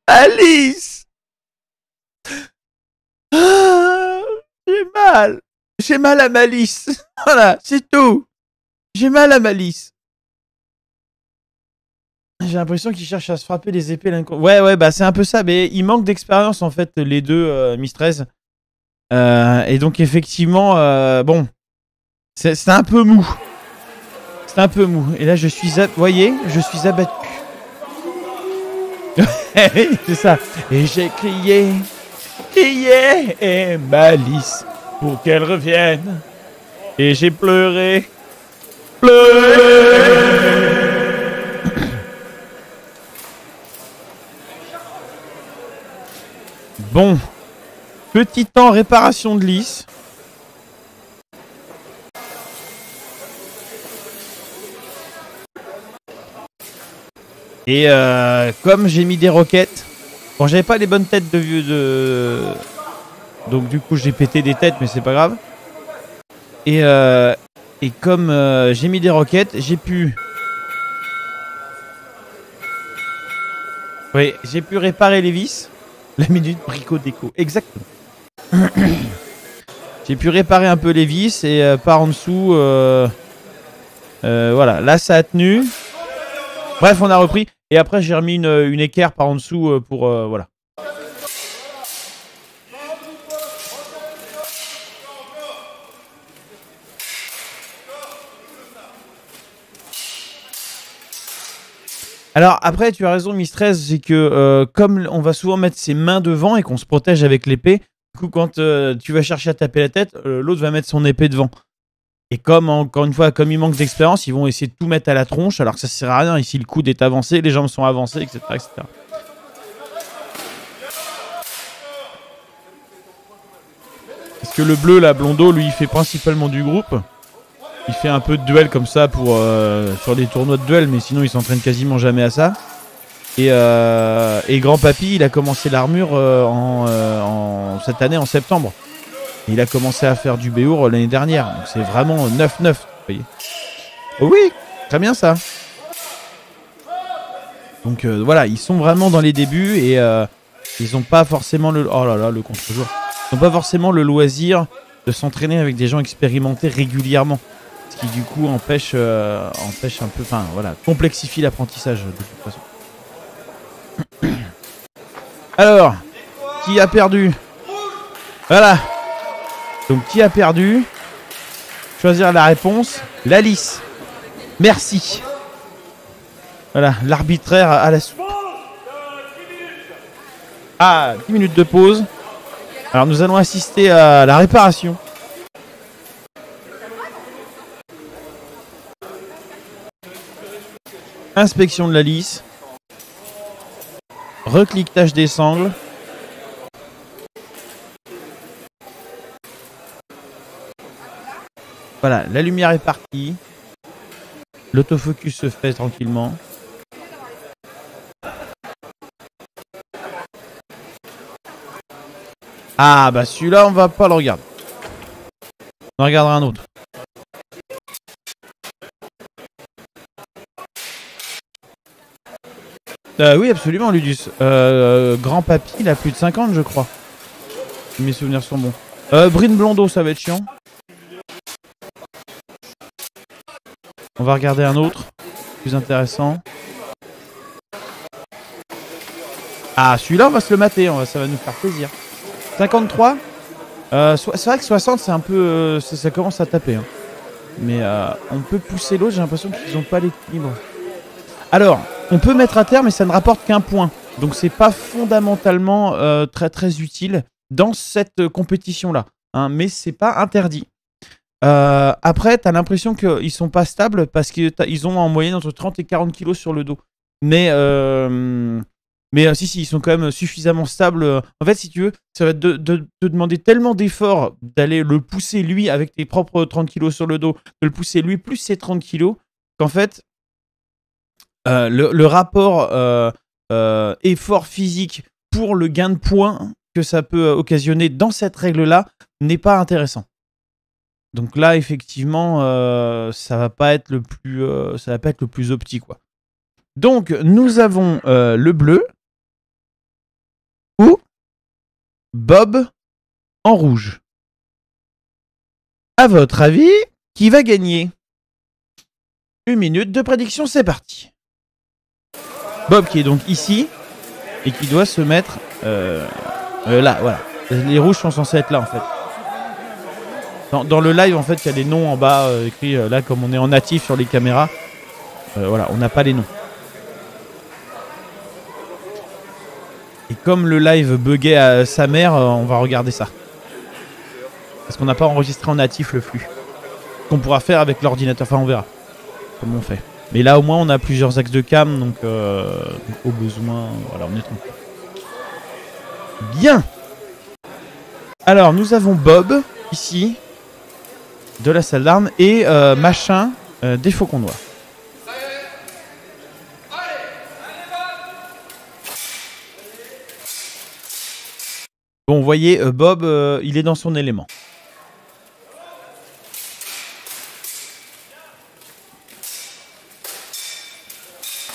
Alice. Ah, j'ai mal. J'ai mal à Malice. Voilà, c'est tout. J'ai mal à Malice. J'ai l'impression qu'ils cherchent à se frapper les épées l'un contre. Ouais, bah c'est un peu ça. Mais il manque d'expérience en fait, les deux, Miss 13. Et donc effectivement, bon, c'est un peu mou. C'est un peu mou. Et là, je suis, vous voyez, je suis abattu. C'est ça. Et j'ai crié et Malice pour qu'elle revienne. Et j'ai pleuré. Bon. Petit temps réparation de lisse. Et comme j'ai mis des roquettes, bon j'avais pas les bonnes têtes de vieux donc du coup j'ai pété des têtes mais c'est pas grave. Et comme j'ai mis des roquettes, j'ai pu réparer les vis. La minute brico déco, exactement. J'ai pu réparer un peu les vis et par en dessous voilà, là ça a tenu. Bref, on a repris. Et après, j'ai remis une équerre par en dessous pour... voilà. Alors après, tu as raison, Mistress, c'est que comme on va souvent mettre ses mains devant et qu'on se protège avec l'épée, du coup, quand tu vas chercher à taper la tête, l'autre va mettre son épée devant. Et comme, encore une fois, comme il manque d'expérience, ils vont essayer de tout mettre à la tronche, alors que ça sert à rien. Ici, le coude est avancé, les jambes sont avancées, etc. etc. Parce que le bleu, là, Blondeau, lui, il fait principalement du groupe. Il fait un peu de duel comme ça pour sur des tournois de duel, mais sinon il s'entraîne quasiment jamais à ça. Et Grand Papy, il a commencé l'armure cette année en septembre. Et il a commencé à faire du Béour l'année dernière. Donc c'est vraiment 9-9. Vous voyez. Oh oui, très bien ça. Donc voilà, ils sont vraiment dans les débuts et ils n'ont pas forcément le... Oh là là, le contre-jour. Ils n'ont pas forcément le loisir de s'entraîner avec des gens expérimentés régulièrement. Ce qui du coup empêche un peu, enfin voilà, complexifie l'apprentissage de toute façon. Alors, qui a perdu? Voilà. Donc qui a perdu? Choisir la réponse. L'Alice. Merci. Voilà, l'arbitraire à la suite. Ah, 10 minutes de pause. Alors nous allons assister à la réparation. Inspection de la lisse. Recliquetage des sangles. Voilà, la lumière est partie. L'autofocus se fait tranquillement. Ah bah celui-là on va pas le regarder. On regardera un autre. Oui, absolument, Ludus. Grand Papy, il a plus de 50, je crois. Si mes souvenirs sont bons. Brine Blondeau, ça va être chiant. On va regarder un autre. Plus intéressant. Ah, celui-là, on va se le mater. Ça va nous faire plaisir. 53 c'est vrai que 60, c'est un peu... ça commence à taper. Hein. Mais on peut pousser l'autre. J'ai l'impression qu'ils n'ont pas l'équilibre. Alors... on peut mettre à terre, mais ça ne rapporte qu'un point. Donc c'est pas fondamentalement très très utile dans cette compétition-là. Hein, mais c'est pas interdit. Après, tu as l'impression qu'ils sont pas stables parce qu'ils ont en moyenne entre 30 et 40 kilos sur le dos. Mais si, ils sont quand même suffisamment stables. En fait, si tu veux, ça va te demander tellement d'efforts d'aller le pousser lui avec tes propres 30 kilos sur le dos, de le pousser lui plus ses 30 kilos, qu'en fait, le rapport effort physique pour le gain de points que ça peut occasionner dans cette règle-là n'est pas intéressant. Donc là, effectivement, ça va pas être le plus opti, quoi. Donc, nous avons le bleu ou Bob en rouge. À votre avis, qui va gagner? 1 minute de prédiction, c'est parti. Bob qui est donc ici et qui doit se mettre là, voilà. Les rouges sont censés être là en fait. Dans le live en fait il y a des noms en bas écrits là comme on est en natif sur les caméras. Voilà, on n'a pas les noms. Et comme le live buguait à sa mère, on va regarder ça. Parce qu'on n'a pas enregistré en natif le flux. Qu'on pourra faire avec l'ordinateur, enfin on verra comment on fait. Mais là, au moins, on a plusieurs axes de cam, donc au besoin, voilà, on est tranquille. Bien. Alors, nous avons Bob, ici, de la salle d'armes, et Machin, des Faucons Noirs. Bon, vous voyez, Bob, il est dans son élément.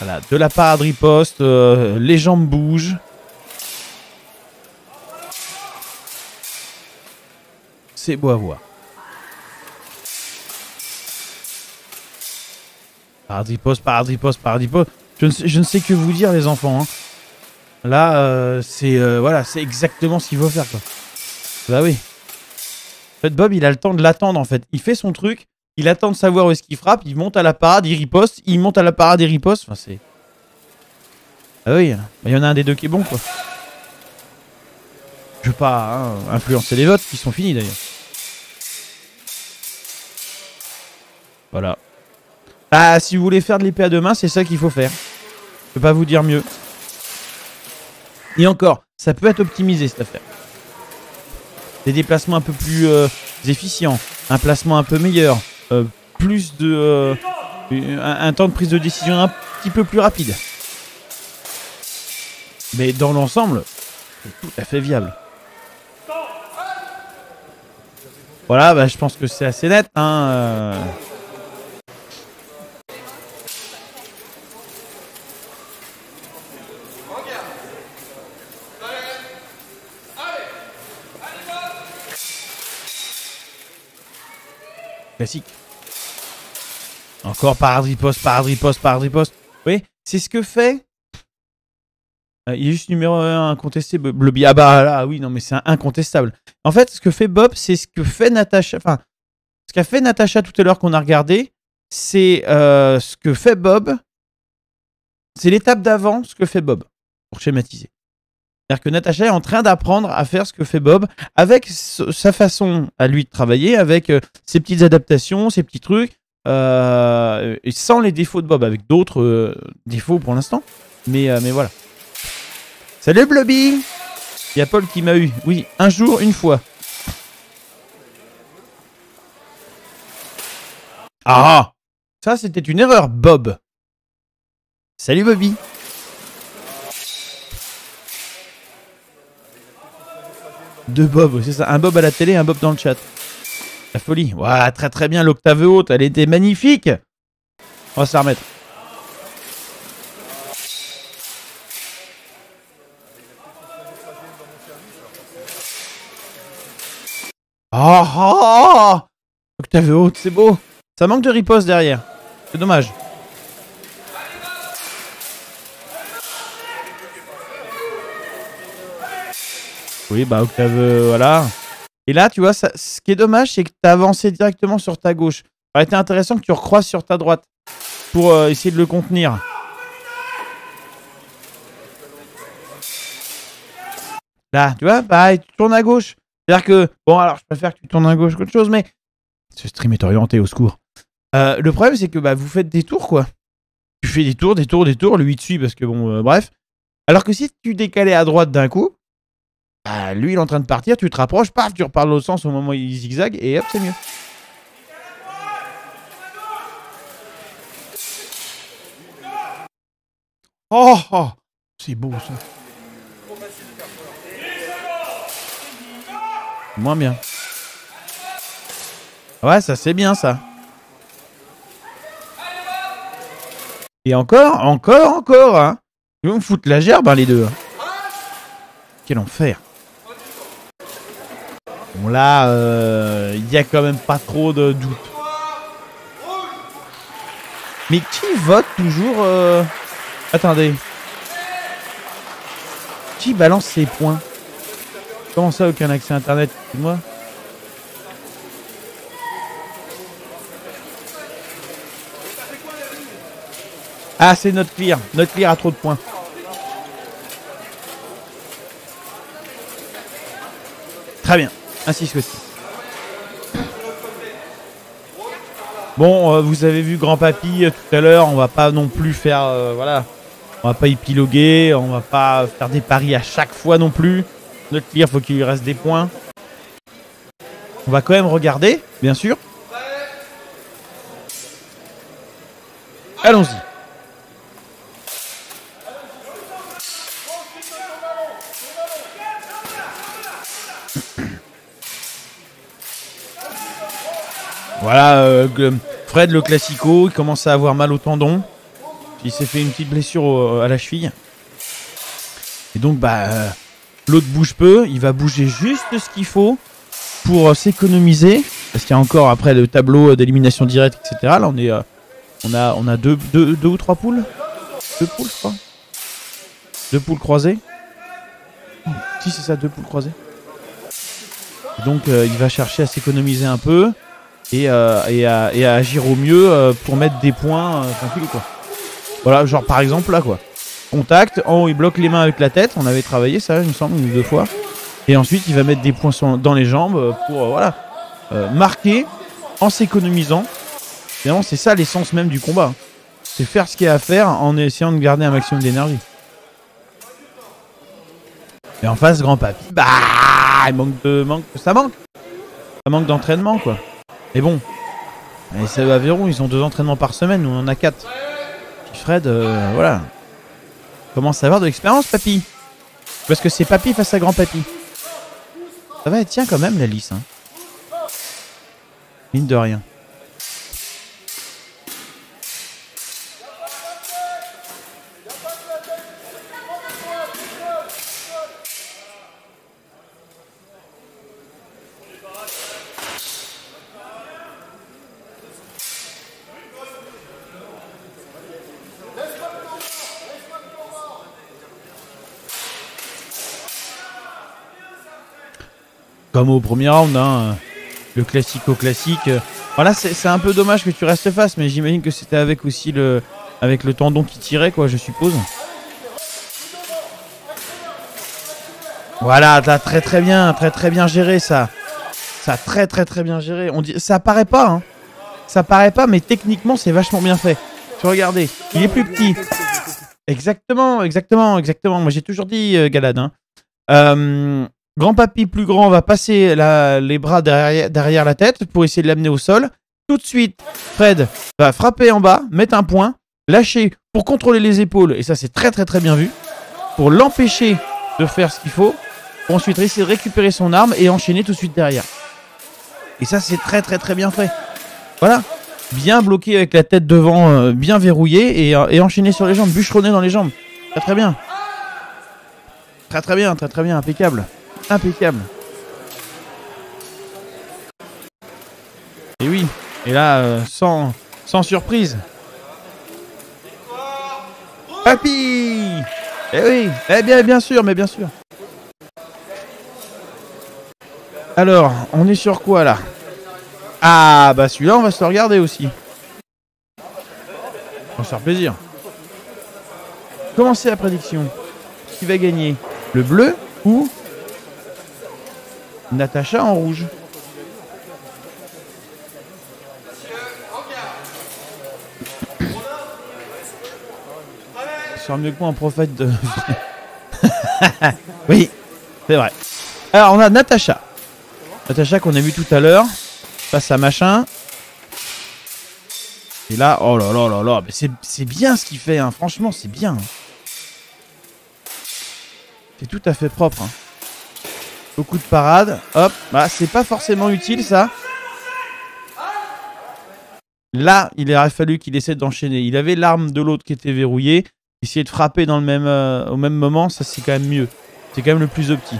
Voilà, de la parade riposte, les jambes bougent. C'est beau à voir. Parade riposte, parade riposte, parade riposte. Je ne sais que vous dire, les enfants. Hein. Là, voilà, c'est exactement ce qu'il faut faire, quoi. Bah oui. En fait, Bob, il a le temps de l'attendre, en fait. Il fait son truc, il attend de savoir où est-ce qu'il frappe, il monte à la parade, il riposte, il monte à la parade et riposte. Enfin, c'est... Ah oui, il y en a un des deux qui est bon, quoi. Je veux pas influencer les votes, qui sont finis, d'ailleurs. Voilà. Ah, si vous voulez faire de l'épée à deux mains, c'est ça qu'il faut faire. Je peux pas vous dire mieux. Et encore, ça peut être optimisé, cette affaire. Des déplacements un peu plus efficients, un placement un peu meilleur, plus de... un temps de prise de décision un petit peu plus rapide. Mais dans l'ensemble, c'est tout à fait viable. Voilà, bah, je pense que c'est assez net, hein. Classique. Encore parade riposte, parade riposte, parade riposte. Vous voyez, c'est ce que fait... il est juste numéro 1 incontesté, Blobby. Ah bah là, oui, non mais c'est incontestable. En fait, ce que fait Bob, c'est ce que fait Natacha. Enfin, ce qu'a fait Natacha tout à l'heure qu'on a regardé, c'est ce que fait Bob. C'est l'étape d'avant ce que fait Bob, pour schématiser. C'est-à-dire que Natacha est en train d'apprendre à faire ce que fait Bob avec sa façon à lui de travailler, avec ses petites adaptations, ses petits trucs, et sans les défauts de Bob, avec d'autres défauts pour l'instant. Mais voilà. Salut Blobby! Il y a Paul qui m'a eu. Oui, un jour, une fois. Ah! Ça, c'était une erreur, Bob. Salut Bobby. Deux Bob, c'est ça. Un Bob à la télé, un Bob dans le chat. La folie. Ouah, très très bien, l'octave haute, elle était magnifique. On va se la remettre. Oh, octave haute, c'est beau. Ça manque de riposte derrière. C'est dommage. Oui, bah octave, voilà. Et là, tu vois, ça, ce qui est dommage, c'est que tu as avancé directement sur ta gauche. Ça aurait été intéressant que tu recroises sur ta droite pour essayer de le contenir. Là, tu vois, pareil, tu tournes à gauche. C'est-à-dire que, bon, alors je préfère que tu tournes à gauche qu'autre chose, mais ce stream est orienté, au secours. Le problème, c'est que bah, vous faites des tours, quoi. Tu fais des tours, lui il te suit parce que, bon, bref. Alors que si tu décalais à droite d'un coup, bah, lui il est en train de partir, tu te rapproches, paf, tu repars dans l'autre sens au moment où il zigzague, et hop, c'est mieux. Oh, oh, c'est beau ça. Moins bien. Ouais, ça c'est bien ça. Et encore, hein. Ils vont me foutre la gerbe, hein, les deux. Quel enfer. Bon là, il y a quand même pas trop de doute. Mais qui vote toujours Attendez. Qui balance ses points? Comment ça, aucun accès internet? Moi. Ah, c'est notre clear. Notre clear a trop de points. Très bien. Ainsi soit-il. Bon, vous avez vu Grand Papy tout à l'heure. On va pas non plus faire... voilà. On va pas épiloguer. On va pas faire des paris à chaque fois non plus. Notre clear, faut qu'il lui reste des points. On va quand même regarder, bien sûr. Allons-y. Voilà, Fred le classico, il commence à avoir mal au tendon. Il s'est fait une petite blessure à la cheville. Et donc, bah, l'autre bouge peu. Il va bouger juste ce qu'il faut pour s'économiser. Parce qu'il y a encore après le tableau d'élimination directe, etc. Là, on a deux ou trois poules. 2 poules, je crois. 2 poules croisées. Si, c'est ça, 2 poules croisées. Donc, il va chercher à s'économiser un peu et à agir au mieux pour mettre des points tranquille, quoi. Voilà, genre par exemple là, quoi. Contact, en haut, il bloque les mains avec la tête. On avait travaillé ça, il me semble, 1 ou 2 fois. Et ensuite, il va mettre des points dans les jambes pour, voilà, marquer en s'économisant. Finalement, c'est ça l'essence même du combat. C'est faire ce qu'il y a à faire en essayant de garder un maximum d'énergie. Et en face, grand papy, bah, ça manque d'entraînement, quoi. Et bon, et c'est Aveyron, ils ont 2 entraînements par semaine, nous on en a 4. Puis Fred, voilà, commence à avoir de l'expérience, papy. Parce que c'est papy face à grand papy. Ça va, elle tient quand même la lisse, hein. Mine de rien. Comme au premier round, hein, le classique. Voilà, c'est un peu dommage que tu restes face, mais j'imagine que c'était avec aussi avec le tendon qui tirait, quoi, je suppose. Voilà, t'as très bien géré ça. Ça a très bien géré. On dit, ça paraît pas, hein. Ça paraît pas, mais techniquement c'est vachement bien fait. Tu regardez, il est plus petit. Exactement. Moi j'ai toujours dit, Galad, hein. Grand papy plus grand va passer les bras derrière la tête pour essayer de l'amener au sol. Tout de suite, Fred va frapper en bas, mettre un point, lâcher pour contrôler les épaules. Et ça, c'est très bien vu. Pour l'empêcher de faire ce qu'il faut. Pour ensuite essayer de récupérer son arme et enchaîner tout de suite derrière. Et ça, c'est très bien fait. Voilà. Bien bloqué avec la tête devant, bien verrouillé et enchaîner sur les jambes, bûcheronner dans les jambes. Très bien. Très bien, impeccable. Et oui, et là, sans surprise. Papy! Eh oui, bien sûr. Alors, on est sur quoi là? Ah, bah celui-là, on va se le regarder aussi. On va se faire plaisir. Commencez la prédiction. Qui va gagner? Le bleu ou Natacha en rouge? Ça sera mieux que moi en prophète de... Oui, c'est vrai. Alors on a Natacha. Natacha qu'on a vu tout à l'heure. Face à machin. Et là, oh là, mais c'est bien ce qu'il fait, hein. Franchement, c'est bien. C'est tout à fait propre, hein. Beaucoup de parades. Hop, bah c'est pas forcément utile ça. Là, il aurait fallu qu'il essaie d'enchaîner. Il avait l'arme de l'autre qui était verrouillée. Essayer de frapper dans au même moment, ça c'est quand même mieux. C'est quand même le plus opti.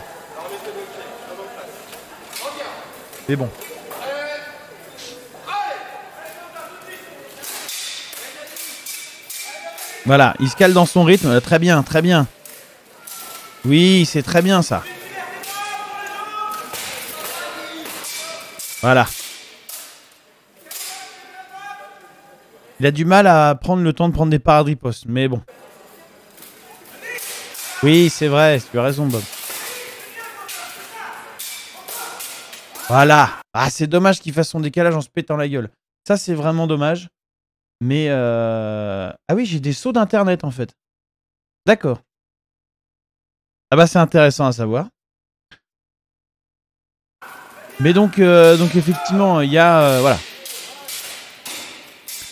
C'est bon. Voilà, il se cale dans son rythme. Très bien. Oui, c'est très bien ça. Voilà. Il a du mal à prendre le temps de prendre des parades ripostes, mais bon. Oui, c'est vrai, tu as raison, Bob. Voilà. Ah, c'est dommage qu'il fasse son décalage en se pétant la gueule. Ça, c'est vraiment dommage. Mais ah oui, j'ai des sauts d'internet en fait. D'accord. Ah bah c'est intéressant à savoir. Mais donc effectivement, il y a voilà.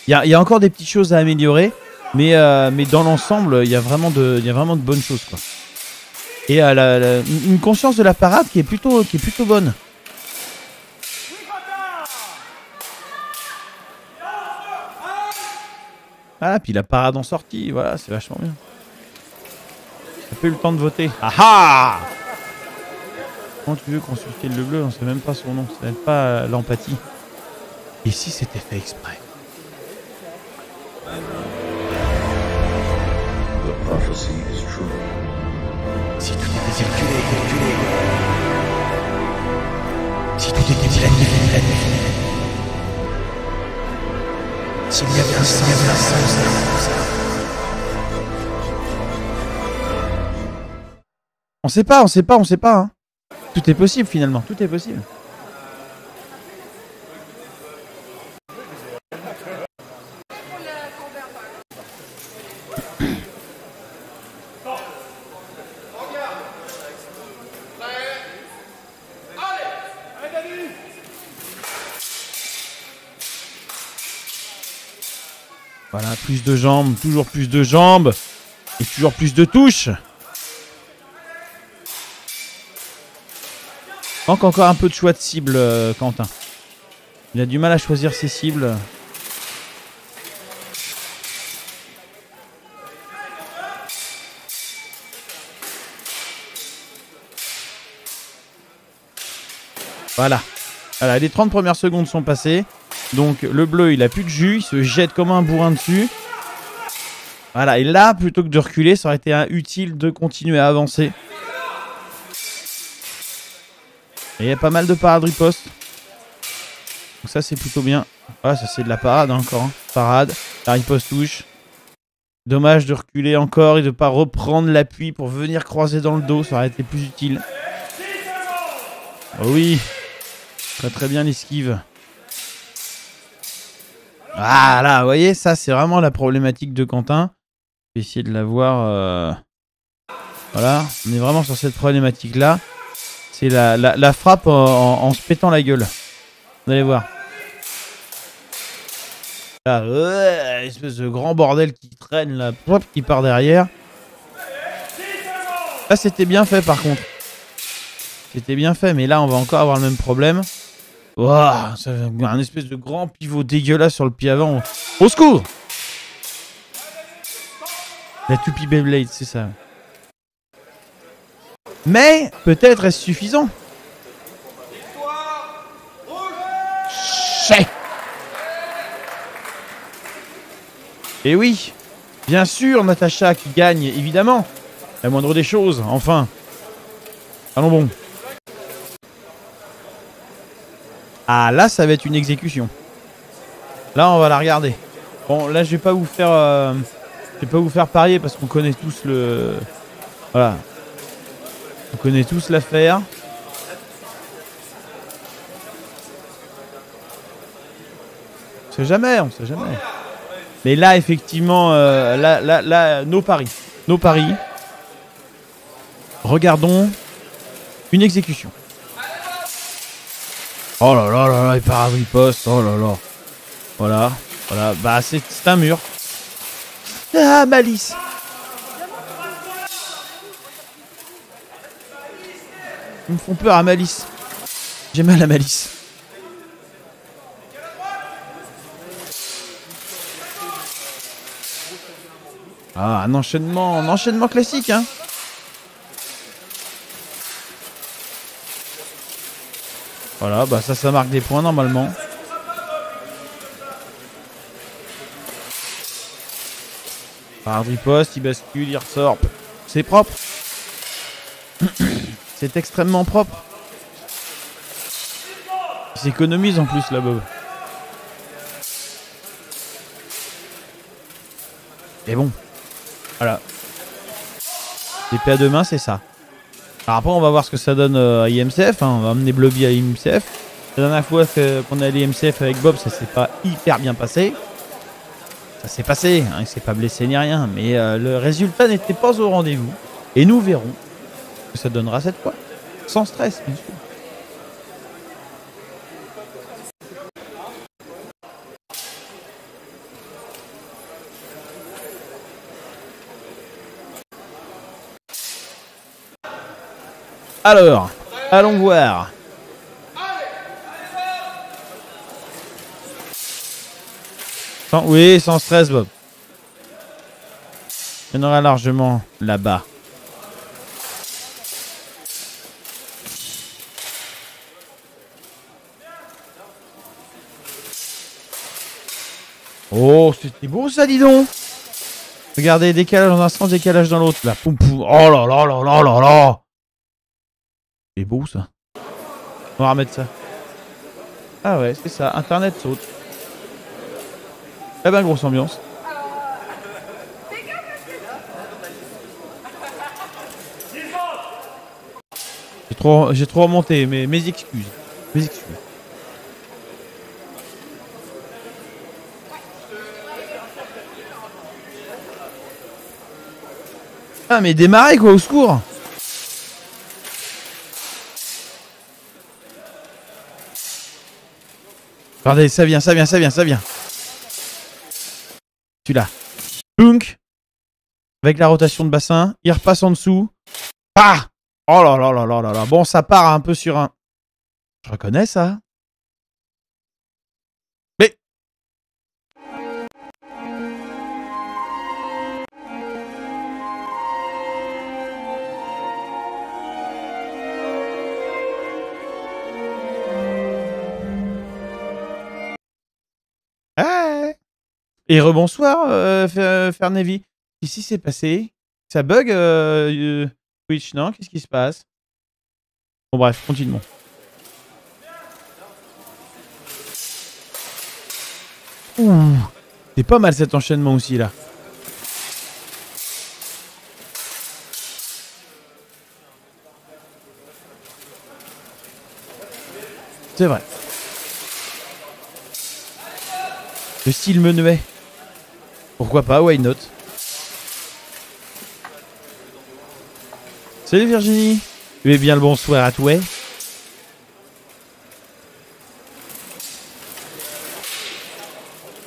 Il y a encore des petites choses à améliorer, mais dans l'ensemble, il y a vraiment de bonnes choses, quoi. Et une conscience de la parade qui est plutôt bonne. Ah, puis la parade en sortie, voilà, c'est vachement bien. Ça fait le temps de voter. Ah ah! Comment tu veux qu'on surfile le bleu? On sait même pas son nom, ça s'appelle pas l'empathie. Et si c'était fait exprès? Si tout était calculé. Si tout était planifié. S'il y avait un sens. On sait pas. Hein. Tout est possible finalement, tout est possible. Voilà, plus de jambes, toujours plus de jambes. Et toujours plus de touches. Manque encore un peu de choix de cible, Quentin. Il a du mal à choisir ses cibles. Voilà. Voilà, les 30 premières secondes sont passées. Donc le bleu, il a plus de jus. Il se jette comme un bourrin dessus. Voilà, et là, plutôt que de reculer, ça aurait été utile de continuer à avancer. Et il y a pas mal de parades riposte. Donc ça, c'est plutôt bien. Ah, ça, c'est de la parade hein, encore. Hein. Parade, la riposte touche. Dommage de reculer encore et de ne pas reprendre l'appui pour venir croiser dans le dos. Ça aurait été plus utile. Oh oui. Très très bien l'esquive. Ah là, vous voyez, ça, c'est vraiment la problématique de Quentin. Je vais essayer de la voir. Voilà, on est vraiment sur cette problématique-là. C'est la frappe en se pétant la gueule. Vous allez voir. Là, espèce de grand bordel qui traîne là, qui part derrière. Là, c'était bien fait par contre. C'était bien fait, mais là, on va encore avoir le même problème. Waouh, ça fait un espèce de grand pivot dégueulasse sur le pied avant. Au secours! La toupie Beyblade, c'est ça. Mais peut-être est-ce suffisant. Chais. Et oui, bien sûr, Natacha qui gagne, évidemment. La moindre des choses, enfin. Allons bon. Ah là, ça va être une exécution. Là, on va la regarder. Bon, là, je vais pas vous faire parier parce qu'on connaît tous le. Voilà. On connaît tous l'affaire. On sait jamais. Mais là, effectivement, là, nos paris. Regardons une exécution. Oh là là là là, les parades riposte. Oh là là. Voilà. Bah, c'est un mur. Ah, Malice. Ils me font peur à Malice. J'ai mal à Malice. Ah, un enchaînement classique, hein. Voilà, bah ça marque des points normalement. Parade riposte, il bascule, il ressort. C'est propre. C'est extrêmement propre. Il s'économise en plus là, Bob. Et bon. Voilà. L'épée à deux mains, c'est ça. Alors après, on va voir ce que ça donne à IMCF. Hein. On va emmener Blobby à IMCF. La dernière fois qu'on est allé à IMCF avec Bob, ça s'est pas hyper bien passé. Ça s'est passé. Hein. Il s'est pas blessé ni rien. Mais le résultat n'était pas au rendez-vous. Et nous verrons ce que ça donnera cette fois. Sans stress, bien sûr. Alors, allons voir. Oui, sans stress, Bob. Il y en aura largement là-bas. Oh, c'était beau ça, dis donc. Regardez, décalage dans un sens, décalage dans l'autre. Là, poum poum. Oh là là là là là là. C'est beau ça. On va remettre ça. Ah ouais, c'est ça. Internet saute. Eh ben, grosse ambiance. J'ai trop remonté, mais mes excuses. Mes excuses. Ah mais démarrez quoi, au secours. Regardez, ça vient, ça vient, ça vient, ça vient. Celui-là. Plunk. Avec la rotation de bassin, il repasse en dessous. Ah. Oh là là là là là là. Bon, ça part un peu sur un... Je reconnais ça. Mais... Ah. Et rebonsoir, Fernevi. Ici, c'est passé. Ça bug, Twitch, non? Qu'est-ce qui se passe? Bon, bref, continuons. Ouh, c'est pas mal cet enchaînement aussi, là. C'est vrai. Le style menuet. Pourquoi pas, why not? Salut Virginie. Eh bien le bonsoir à toi.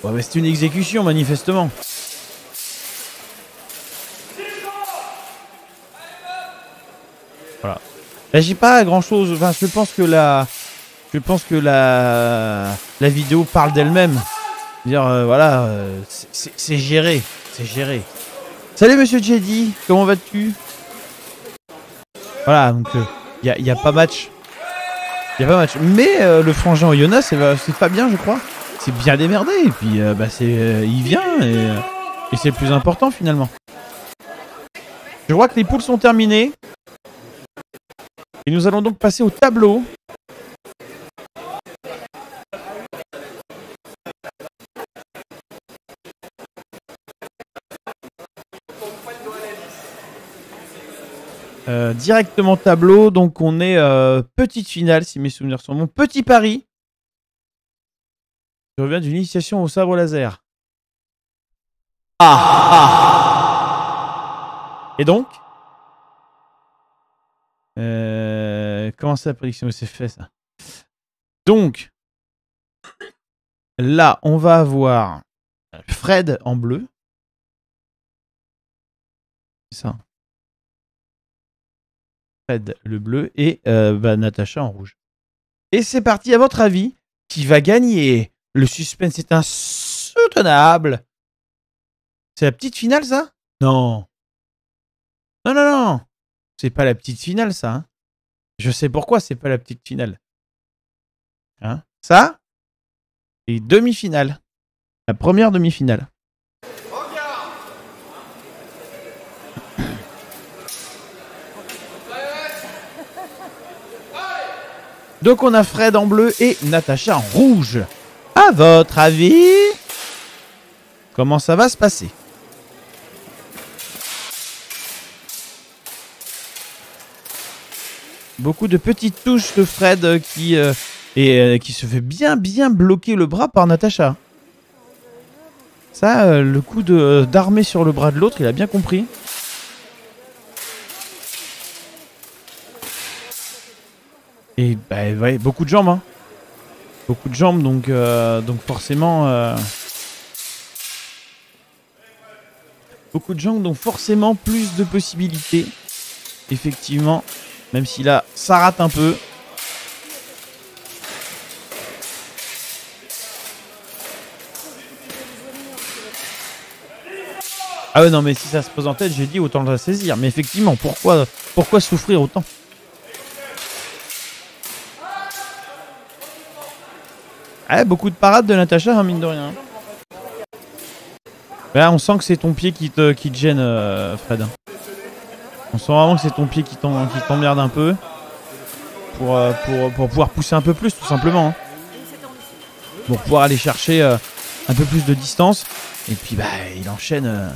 Ouais, mais c'est une exécution manifestement. Voilà. Là j'ai pas grand chose. Enfin je pense que la vidéo parle d'elle-même. Dire voilà, c'est géré. C'est géré. Salut monsieur Jedi, comment vas-tu? Voilà, donc il y a pas match. Il y a pas match. Mais le frangin Oyonnax, c'est Fabien, je crois. C'est bien démerdé. Et puis, il vient. Et c'est le plus important, finalement. Je vois que les poules sont terminées. Et nous allons donc passer au tableau. Directement tableau, donc on est petite finale si mes souvenirs sont bons. Petit pari. Je reviens d'une initiation au sabre laser. Et donc comment c'est la prédiction? C'est fait ça. Donc là on va avoir Fred en bleu. C'est ça. Fred le bleu et Natacha en rouge. Et c'est parti, à votre avis, qui va gagner? Le suspense est insoutenable. C'est la petite finale ça? Non. Non, non, non. C'est pas la petite finale ça. Hein. Je sais pourquoi c'est pas la petite finale. Hein? Ça, c'est demi-finale. La première demi-finale. Donc on a Fred en bleu et Natacha en rouge. À votre avis, comment ça va se passer? Beaucoup de petites touches de Fred qui se fait bien bloquer le bras par Natacha. Ça, le coup d'armée sur le bras de l'autre, il a bien compris. Et bah ouais, beaucoup de jambes, hein. Beaucoup de jambes, donc forcément... beaucoup de jambes, donc forcément plus de possibilités. Effectivement, même si là, ça rate un peu. Ah ouais, non, mais si ça se pose en tête, j'ai dit autant le saisir. Mais effectivement, pourquoi souffrir autant? Ah, beaucoup de parades de Natacha, hein, mine de rien. Là, on sent que c'est ton pied qui te gêne, Fred. On sent vraiment que c'est ton pied qui t'emmerde un peu. Pour pouvoir pousser un peu plus, tout simplement. Hein. Pour pouvoir aller chercher un peu plus de distance. Et puis, bah, il enchaîne.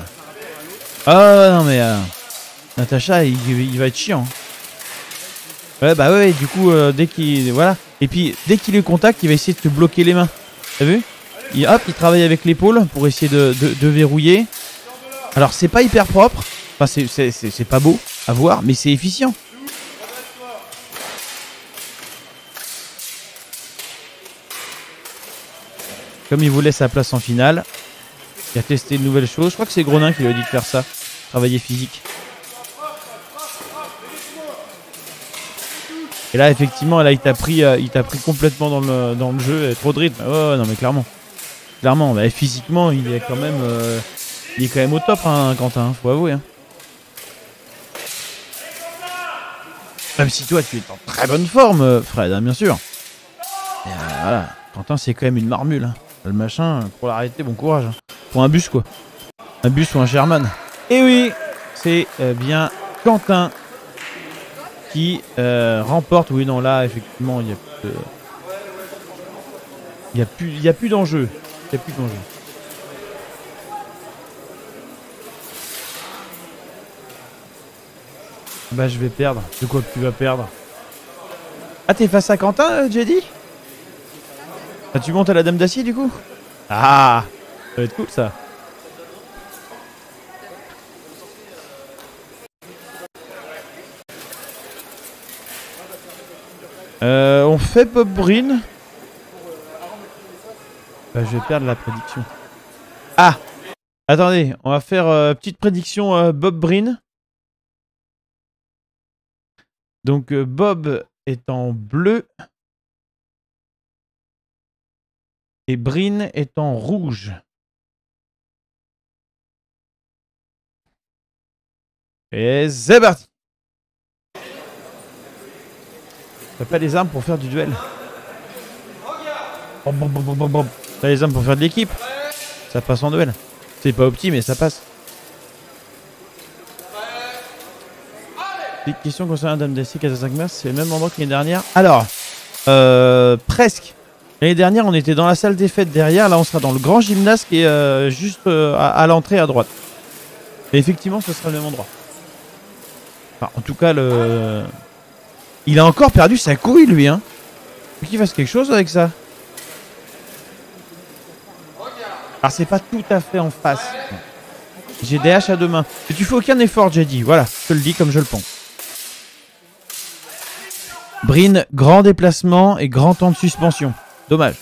Ah non, mais Natacha, il va être chiant. Ouais, bah ouais, du coup, dès qu'il. Voilà. Et puis, dès qu'il est contact, il va essayer de te bloquer les mains. T'as vu? Hop, il travaille avec l'épaule pour essayer de verrouiller. Alors, c'est pas hyper propre. Enfin, c'est pas beau à voir, mais c'est efficient. Comme il voulait sa place en finale, il a testé de nouvelles choses. Je crois que c'est Gronin qui lui a dit de faire ça. Travailler physique. Et là, effectivement, là, il t'a pris complètement dans le jeu. Trop de rythme. Oh, non, mais clairement. Clairement, bah, physiquement, il est quand même au top, hein, Quentin. Hein, faut avouer. Hein. Même si toi, tu es en très bonne forme, Fred, hein, bien sûr. Et, voilà. Quentin, c'est quand même une marmule. Hein. Le machin, pour l'arrêter, bon courage. Hein. Pour un bus, quoi. Un bus ou un Sherman. Et oui, c'est bien Quentin qui remporte. Oui, non, là, effectivement, il n'y a plus d'enjeu. Il n'y a plus d'enjeu. Bah, je vais perdre. De quoi que tu vas perdre? Ah, t'es face à Quentin, Jedi? Ah, tu montes à la Dame d'Acier, du coup? Ah, ça va être cool, ça. On fait Bob Breen. Bah, je vais perdre la prédiction. Ah! Attendez, on va faire petite prédiction Bob Breen. Donc Bob est en bleu. Et Breen est en rouge. Et c'est parti! T'as pas les armes pour faire du duel. T'as les armes pour faire de l'équipe. Ça passe en duel. C'est pas opti, mais ça passe. Petite question concernant Dame d'Acier 45 mars, c'est le même endroit que l'année dernière. Alors, presque. L'année dernière, on était dans la salle des fêtes derrière. Là, on sera dans le grand gymnase qui est juste à l'entrée à droite. Et effectivement, ce sera le même endroit. Enfin, en tout cas, il a encore perdu sa couille, lui. Hein. Faut qu'il fasse quelque chose avec ça. Alors, c'est pas tout à fait en face. J'ai des haches à deux mains. Et tu fais aucun effort, j'ai dit. Voilà, je te le dis comme je le pense. Breen, grand déplacement et grand temps de suspension. Dommage.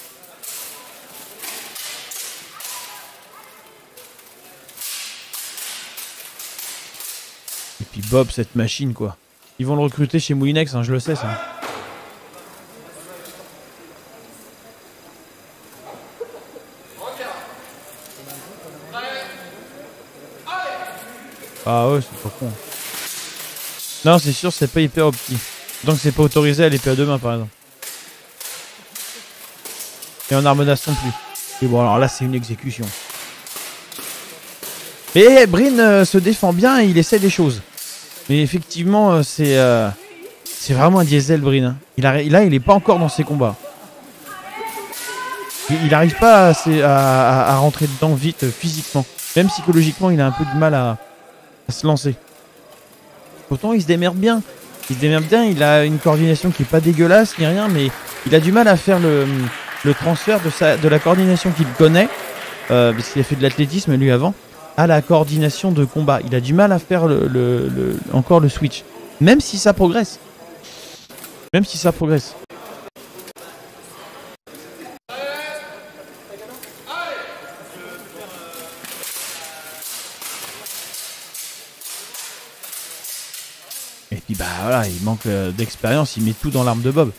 Et puis Bob, cette machine, quoi. Ils vont le recruter chez Moulinex, hein, je le sais, ça. Ah ouais, c'est pas con. Non, c'est sûr, c'est pas hyper opti. Donc c'est pas autorisé à l'épée à deux mains, par exemple. Et en arme d'assaut non plus. Et bon, alors là, c'est une exécution. Mais Breen se défend bien et il essaie des choses. Mais effectivement, c'est vraiment un diesel, Breen. Hein. Il est pas encore dans ses combats. Il n'arrive pas à rentrer dedans vite physiquement. Même psychologiquement, il a un peu de mal à se lancer. Pourtant, il se démerde bien. Il a une coordination qui est pas dégueulasse ni rien, mais il a du mal à faire le transfert de la coordination qu'il connaît, parce qu'il a fait de l'athlétisme lui avant, à la coordination de combat. Il a du mal à faire encore le switch. Même si ça progresse. Et puis bah voilà, il manque d'expérience, il met tout dans l'arme de Bob.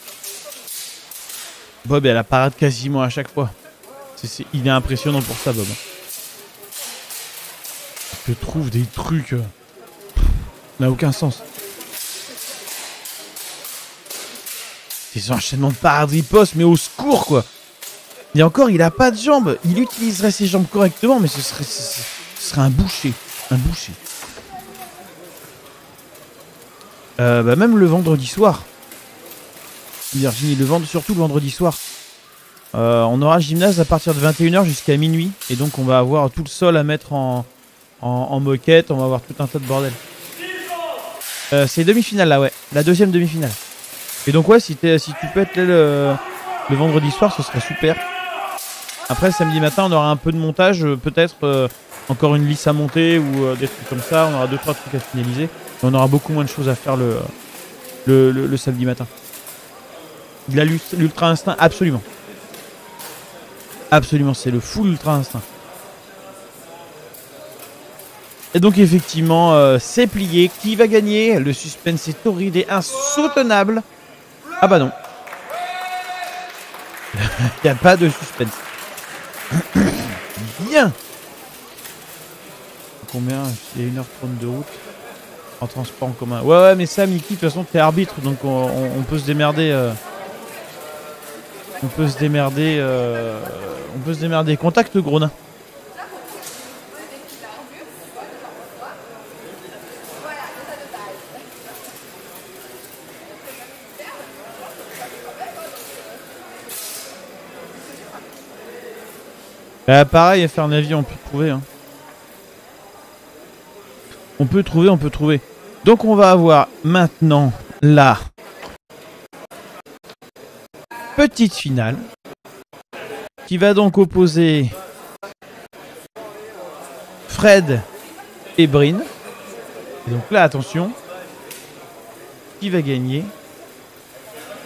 Bob est à la parade quasiment à chaque fois. Il est impressionnant pour ça, Bob. Il te trouve des trucs... n'a aucun sens. Des enchaînements de parade riposte, mais au secours, quoi. Et encore, il a pas de jambes. Il utiliserait ses jambes correctement, mais ce serait... Ce serait un boucher. Un boucher. Bah même le vendredi soir. Virginie, surtout le vendredi soir. On aura gymnase à partir de 21 h jusqu'à minuit. Et donc on va avoir tout le sol à mettre en moquette. On va avoir tout un tas de bordel. C'est demi-finale là, ouais. La deuxième demi-finale. Et donc ouais, si tu peux être là le vendredi soir, ce serait super. Après samedi matin, on aura un peu de montage. Peut-être encore une lisse à monter ou des trucs comme ça. On aura 2-3 trucs à finaliser. Et on aura beaucoup moins de choses à faire le samedi matin. Il a l'ultra instinct, absolument. Absolument, c'est le full ultra instinct. Et donc effectivement, c'est plié. Qui va gagner? Le suspense est horrible et insoutenable. Ah bah non. Il n'y a pas de suspense. Bien. Combien? Il y a 1h30 de route. En transport en commun. Ouais, mais ça, Mickey, de toute façon, t'es arbitre. Donc on peut se démerder. On peut se démerder. On peut se démerder. Contacte gros nain. Pareil, à faire un avis, on peut trouver. Hein. On peut trouver. Donc on va avoir maintenant la petite finale qui va donc opposer Fred et Brin. Et donc là, attention. Qui va gagner?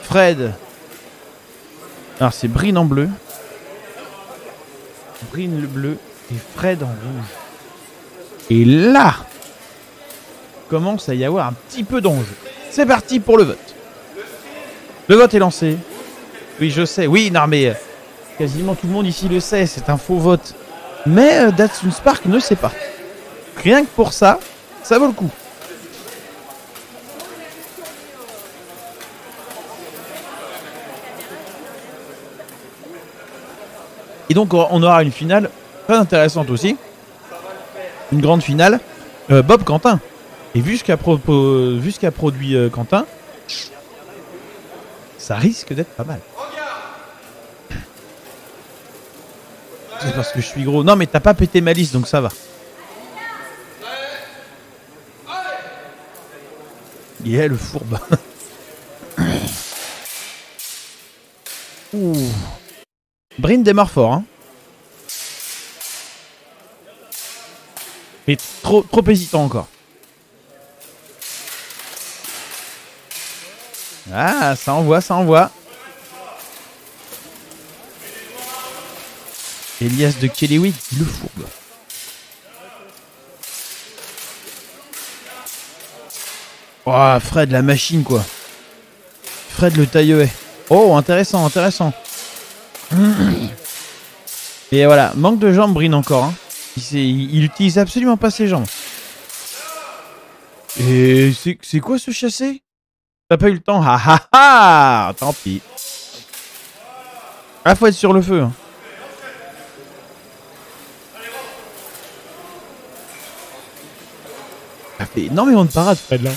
Fred. Alors c'est Brin en bleu. Brin le bleu et Fred en rouge. Et là, commence à y avoir un petit peu d'enjeu. C'est parti pour le vote. Le vote est lancé. Oui, je sais. Oui, non mais quasiment tout le monde ici le sait. C'est un faux vote. Mais Datsun Spark ne sait pas. Rien que pour ça, ça vaut le coup. Et donc on aura une finale très intéressante aussi. Une grande finale. Bob Quentin. Et vu ce qu'a produit Quentin, ça risque d'être pas mal. C'est parce que je suis gros. Non mais t'as pas pété ma liste donc ça va. Yeah, le fourbe. Ouh. Brin démarre fort, hein. Mais trop hésitant encore. Ah, ça envoie, ça envoie. Elias de Kellywick, le fourbe. Oh, Fred, la machine, quoi. Fred, le tailleuet. Oh, intéressant, intéressant. Et voilà, manque de jambes, Brin encore. Hein. Il utilise absolument pas ses jambes. Et c'est quoi ce chassé? T'as pas eu le temps? Ah ah ah! Tant pis. Ah, faut être sur le feu. Hein. Ça fait énormément de parades, Fred, là.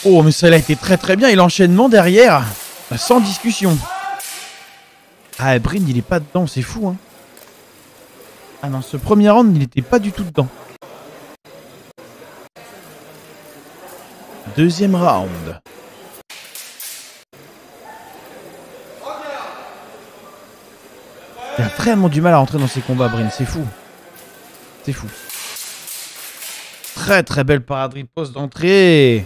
Oh, mais ça a été très très bien. Et l'enchaînement derrière, sans discussion. Ah, Brin, il est pas dedans, c'est fou, hein. Ah non, ce premier round, il était pas du tout dedans. Deuxième round. Il a vraiment du mal à rentrer dans ces combats, Brin, c'est fou. C'est fou. Très très belle parade riposte d'entrée.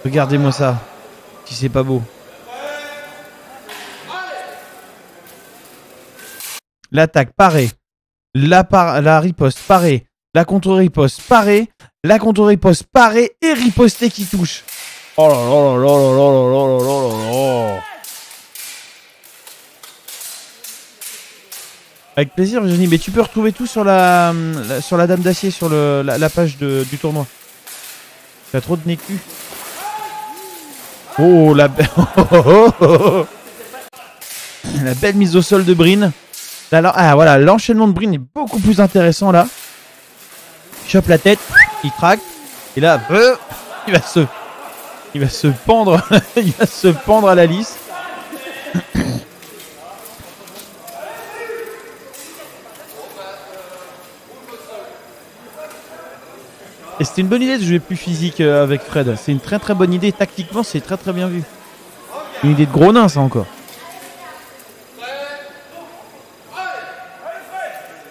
Regardez-moi ça. Si c'est pas beau. L'attaque parée. La riposte parée. La contre-riposte parée. La contre-riposte parée et riposté qui touche. Oh là là là là là là là là là là. Avec plaisir, Virginie. Mais tu peux retrouver tout sur la dame d'acier, sur la page du tournoi. Tu as trop de nez cul. Oh, la belle mise au sol de Brin. Alors, ah voilà, l'enchaînement de Breen est beaucoup plus intéressant là. Il chope la tête, il traque. Et là, il va se pendre. Il va se pendre à la lisse. Et c'était une bonne idée de jouer plus physique avec Fred. C'est une très très bonne idée. Tactiquement, c'est très très bien vu. Une idée de gros nain, ça encore.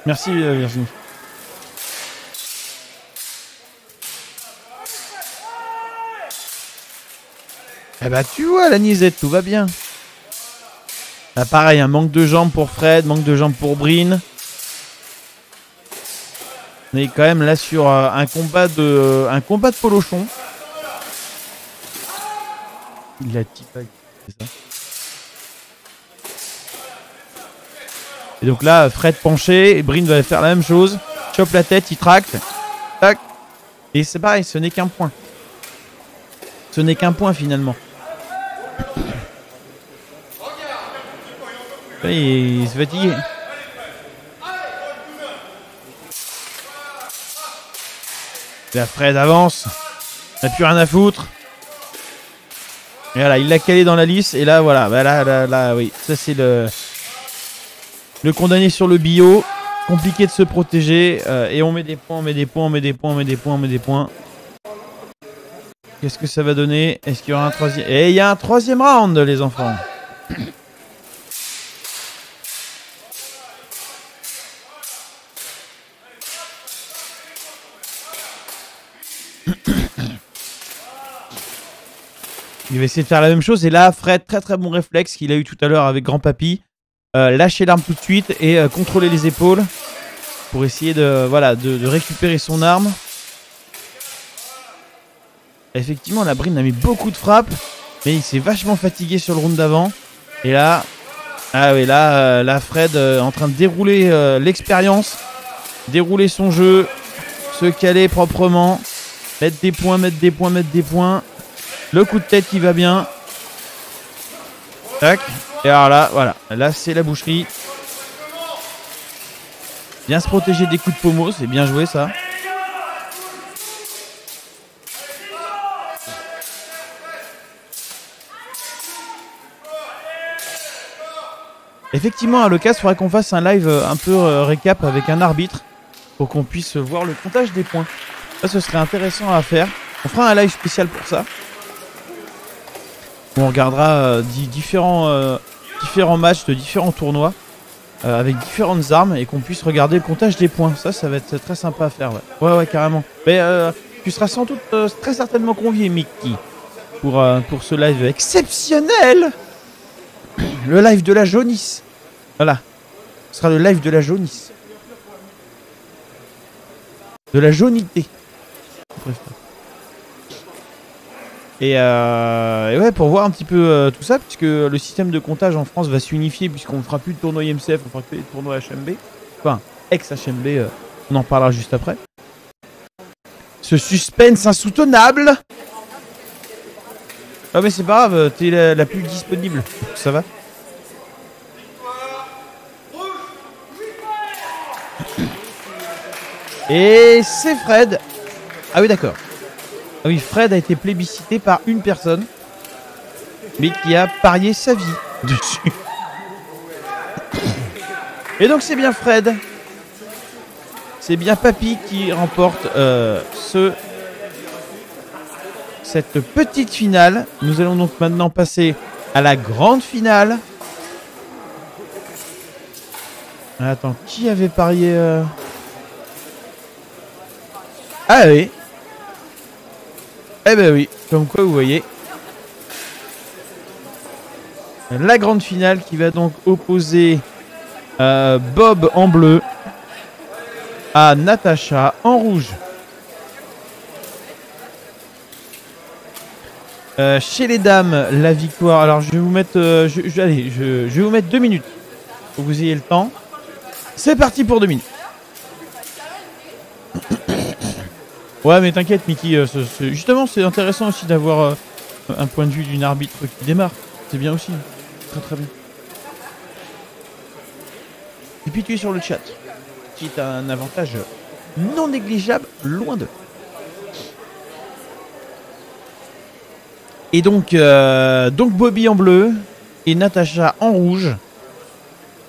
Merci Virginie. Eh bah tu vois la nisette, tout va bien. Là pareil, un manque de jambes pour Fred, manque de jambes pour Breen. On est quand même là sur un combat de polochon. Il a tipac, c'est ça. Et donc là, Fred penché, et Breen va faire la même chose. Chope la tête, il tracte. Tac. Et c'est pareil, ce n'est qu'un point. Ce n'est qu'un point finalement. Il se fatigue. Là, Fred avance. Il n'a plus rien à foutre. Et voilà, il l'a calé dans la lisse. Et là, voilà. Bah là, oui. Ça, c'est le condamné sur le bio. Compliqué de se protéger. Et on met des points, on met des points, on met des points, on met des points, on met des points. Qu'est-ce que ça va donner? Est-ce qu'il y aura un troisième? Et il y a un troisième round, les enfants. Il va essayer de faire la même chose. Et là, Fred, très très bon réflexe qu'il a eu tout à l'heure avec Grand Papy. Lâcher l'arme tout de suite et contrôler les épaules. Pour essayer de récupérer son arme. Effectivement, la Breen a mis beaucoup de frappes. Mais il s'est vachement fatigué sur le round d'avant. Et là... Ah oui, là Fred en train de dérouler l'expérience. Dérouler son jeu. Se caler proprement. Mettre des points, mettre des points, mettre des points. Le coup de tête qui va bien. Tac. Et alors là, voilà. Là, c'est la boucherie. Bien se protéger des coups de pommeau. C'est bien joué, ça. Effectivement, à l'occasion, il faudrait qu'on fasse un live un peu récap avec un arbitre. Pour qu'on puisse voir le comptage des points. Ça, ce serait intéressant à faire. On fera un live spécial pour ça. On regardera différents matchs de différents tournois avec différentes armes et qu'on puisse regarder le comptage des points. Ça va être très sympa à faire. Ouais, carrément. Mais tu seras sans doute très certainement convié, Mickey, pour ce live exceptionnel. Le live de la jaunisse. Voilà. Ce sera le live de la jaunisse. De la jaunité. Bref. Et ouais, pour voir un petit peu tout ça, puisque le système de comptage en France va s'unifier, puisqu'on ne fera plus de tournois IMCF, on fera que des tournois HMB. Enfin, ex-HMB, on en parlera juste après. Ce suspense insoutenable. Ah mais c'est pas grave, t'es la plus disponible. Ça va. Et c'est Fred. Ah oui, d'accord. Ah oui, Fred a été plébiscité par une personne, mais qui a parié sa vie dessus. Et donc c'est bien Fred. C'est bien Papy qui remporte cette petite finale. Nous allons donc maintenant passer à la grande finale. Attends, qui avait parié Ah oui. Eh ben oui, comme quoi vous voyez. La grande finale qui va donc opposer Bob en bleu à Natacha en rouge. Chez les dames, la victoire. Alors je vais vous mettre, je vais vous mettre 2 minutes pour que vous ayez le temps. C'est parti pour 2 minutes. Ouais, mais t'inquiète, Mickey. Justement, c'est intéressant aussi d'avoir un point de vue d'une arbitre qui démarre. C'est bien aussi. Très très bien. Et puis tu es sur le chat, qui est un avantage non négligeable, loin de. Et donc Bobby en bleu et Natacha en rouge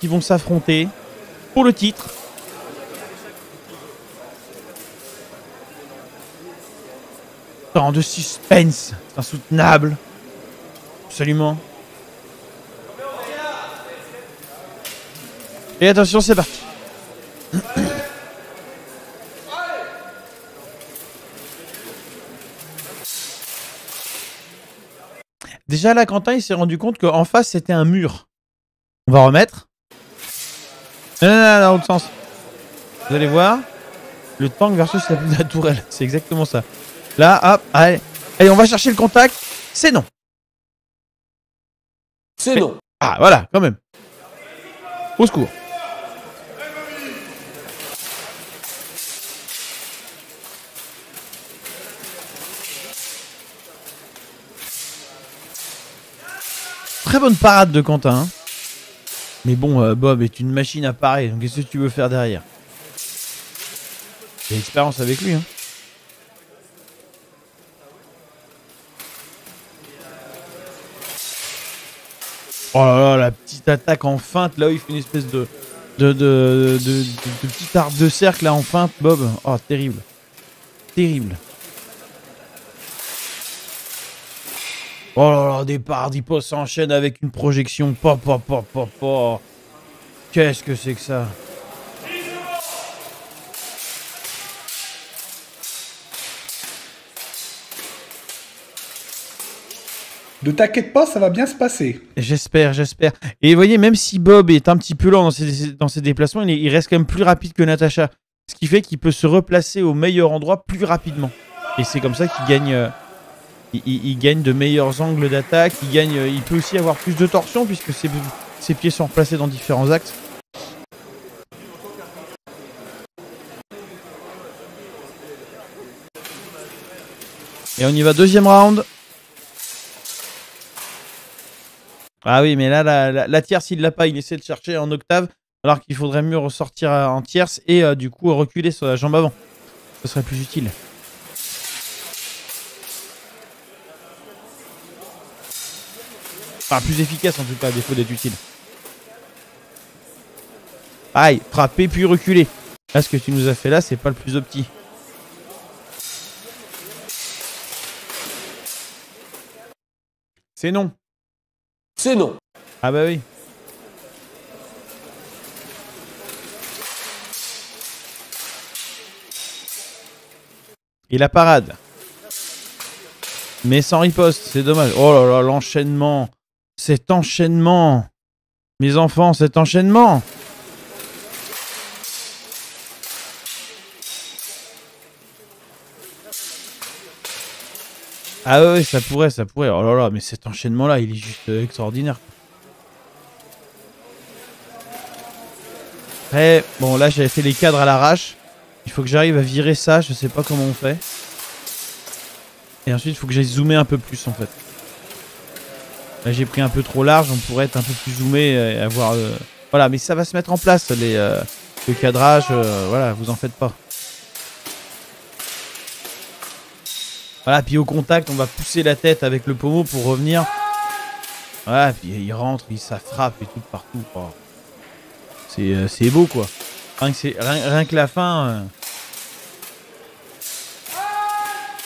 qui vont s'affronter pour le titre. Tant de suspense, c'est insoutenable. Absolument. Et attention, c'est parti. Déjà là, Quentin, il s'est rendu compte qu'en face, c'était un mur. On va remettre. Non, dans l'autre sens. Vous allez voir. Le tank versus la tourelle. C'est exactement ça. Là, hop, allez. Allez, on va chercher le contact. C'est non. C'est non. Ah, voilà, quand même. Au secours. Très bonne parade de Quentin. Hein. Mais bon, Bob est une machine à parer. Donc qu'est-ce que tu veux faire derrière? J'ai l'expérience avec lui. Hein. Oh là là, la petite attaque en feinte. Là où il fait une espèce de petit arc de cercle là en feinte, Bob. Oh, terrible. Terrible. Oh là là, départ d'Hippo s'enchaîne avec une projection. Qu'est-ce que c'est que ça? Ne t'inquiète pas, ça va bien se passer. J'espère. Et vous voyez, même si Bob est un petit peu lent dans ses déplacements, il reste quand même plus rapide que Natacha. Ce qui fait qu'il peut se replacer au meilleur endroit plus rapidement. Et c'est comme ça qu'il gagne... Il gagne de meilleurs angles d'attaque, il peut aussi avoir plus de torsion puisque ses pieds sont replacés dans différents axes. Et on y va, deuxième round. Ah oui, mais là, la tierce, il l'a pas, il essaie de chercher en octave, alors qu'il faudrait mieux ressortir en tierce et du coup reculer sur la jambe avant. Ce serait plus utile. Enfin, plus efficace en tout cas, à défaut d'être utile. Aïe, frapper puis reculer. Là, ce que tu nous as fait là, c'est pas le plus opti. C'est non. C'est non. Ah bah oui. Et la parade. Mais sans riposte, c'est dommage. Oh là là, l'enchaînement. Cet enchaînement. Mes enfants, cet enchaînement. Ah ouais, ça pourrait. Oh là là, mais cet enchaînement-là, il est juste extraordinaire. Après, bon, là, j'avais fait les cadres à l'arrache. Il faut que j'arrive à virer ça, je sais pas comment on fait. Et ensuite, il faut que j'aille zoomer un peu plus, en fait. Là, j'ai pris un peu trop large, on pourrait être un peu plus zoomé et avoir... Voilà, mais ça va se mettre en place, le cadrage, voilà, vous en faites pas. Voilà, puis au contact, on va pousser la tête avec le pommeau pour revenir. Voilà, puis il rentre, ça frappe et tout partout. Oh. C'est beau, quoi. Rien que la fin...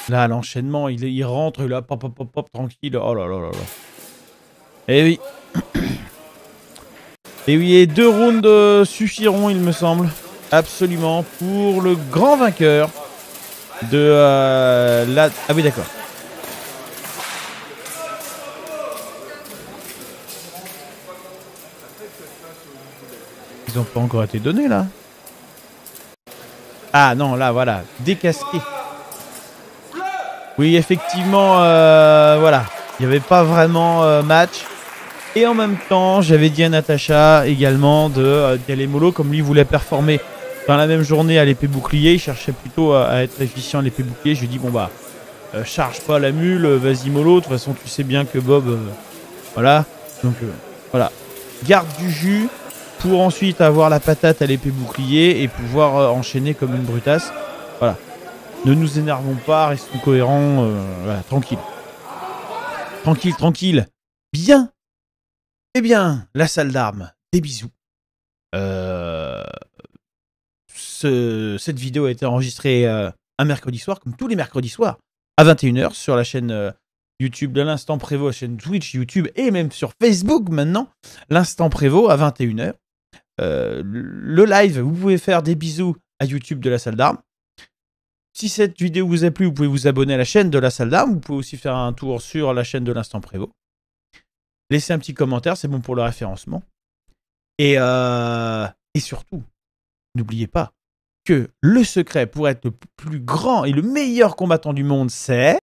Là, l'enchaînement, il rentre, là, pop, tranquille. Oh là là là là. Eh oui. Et oui, et 2 rounds suffiront, il me semble. Absolument. Pour le grand vainqueur de la... Ah oui, d'accord. Ils n'ont pas encore été donnés, là. Ah non, là, voilà. Décasqué. Oui, effectivement, voilà. Il n'y avait pas vraiment match. Et en même temps, j'avais dit à Natacha également d'y aller mollo, comme lui voulait performer dans la même journée à l'épée bouclier. Il cherchait plutôt à être efficient à l'épée bouclier. Je lui ai dit, bon bah, charge pas la mule, vas-y mollo. De toute façon, tu sais bien que Bob, voilà. Donc, voilà. Garde du jus pour ensuite avoir la patate à l'épée bouclier et pouvoir enchaîner comme une brutasse. Voilà. Ne nous énervons pas, restons cohérents, voilà, tranquille. Tranquille. Bien. Eh bien, la salle d'armes, des bisous. Cette vidéo a été enregistrée un mercredi soir, comme tous les mercredis soirs, à 21h sur la chaîne YouTube de l'Instant Prévost, la chaîne Twitch, YouTube et même sur Facebook maintenant, l'Instant Prévost à 21h. Le live, vous pouvez faire des bisous à YouTube de la salle d'armes. Si cette vidéo vous a plu, vous pouvez vous abonner à la chaîne de la salle d'armes. Vous pouvez aussi faire un tour sur la chaîne de l'Instant Prévost. Laissez un petit commentaire, c'est bon pour le référencement. Et surtout, n'oubliez pas que le secret pour être le plus grand et le meilleur combattant du monde, c'est...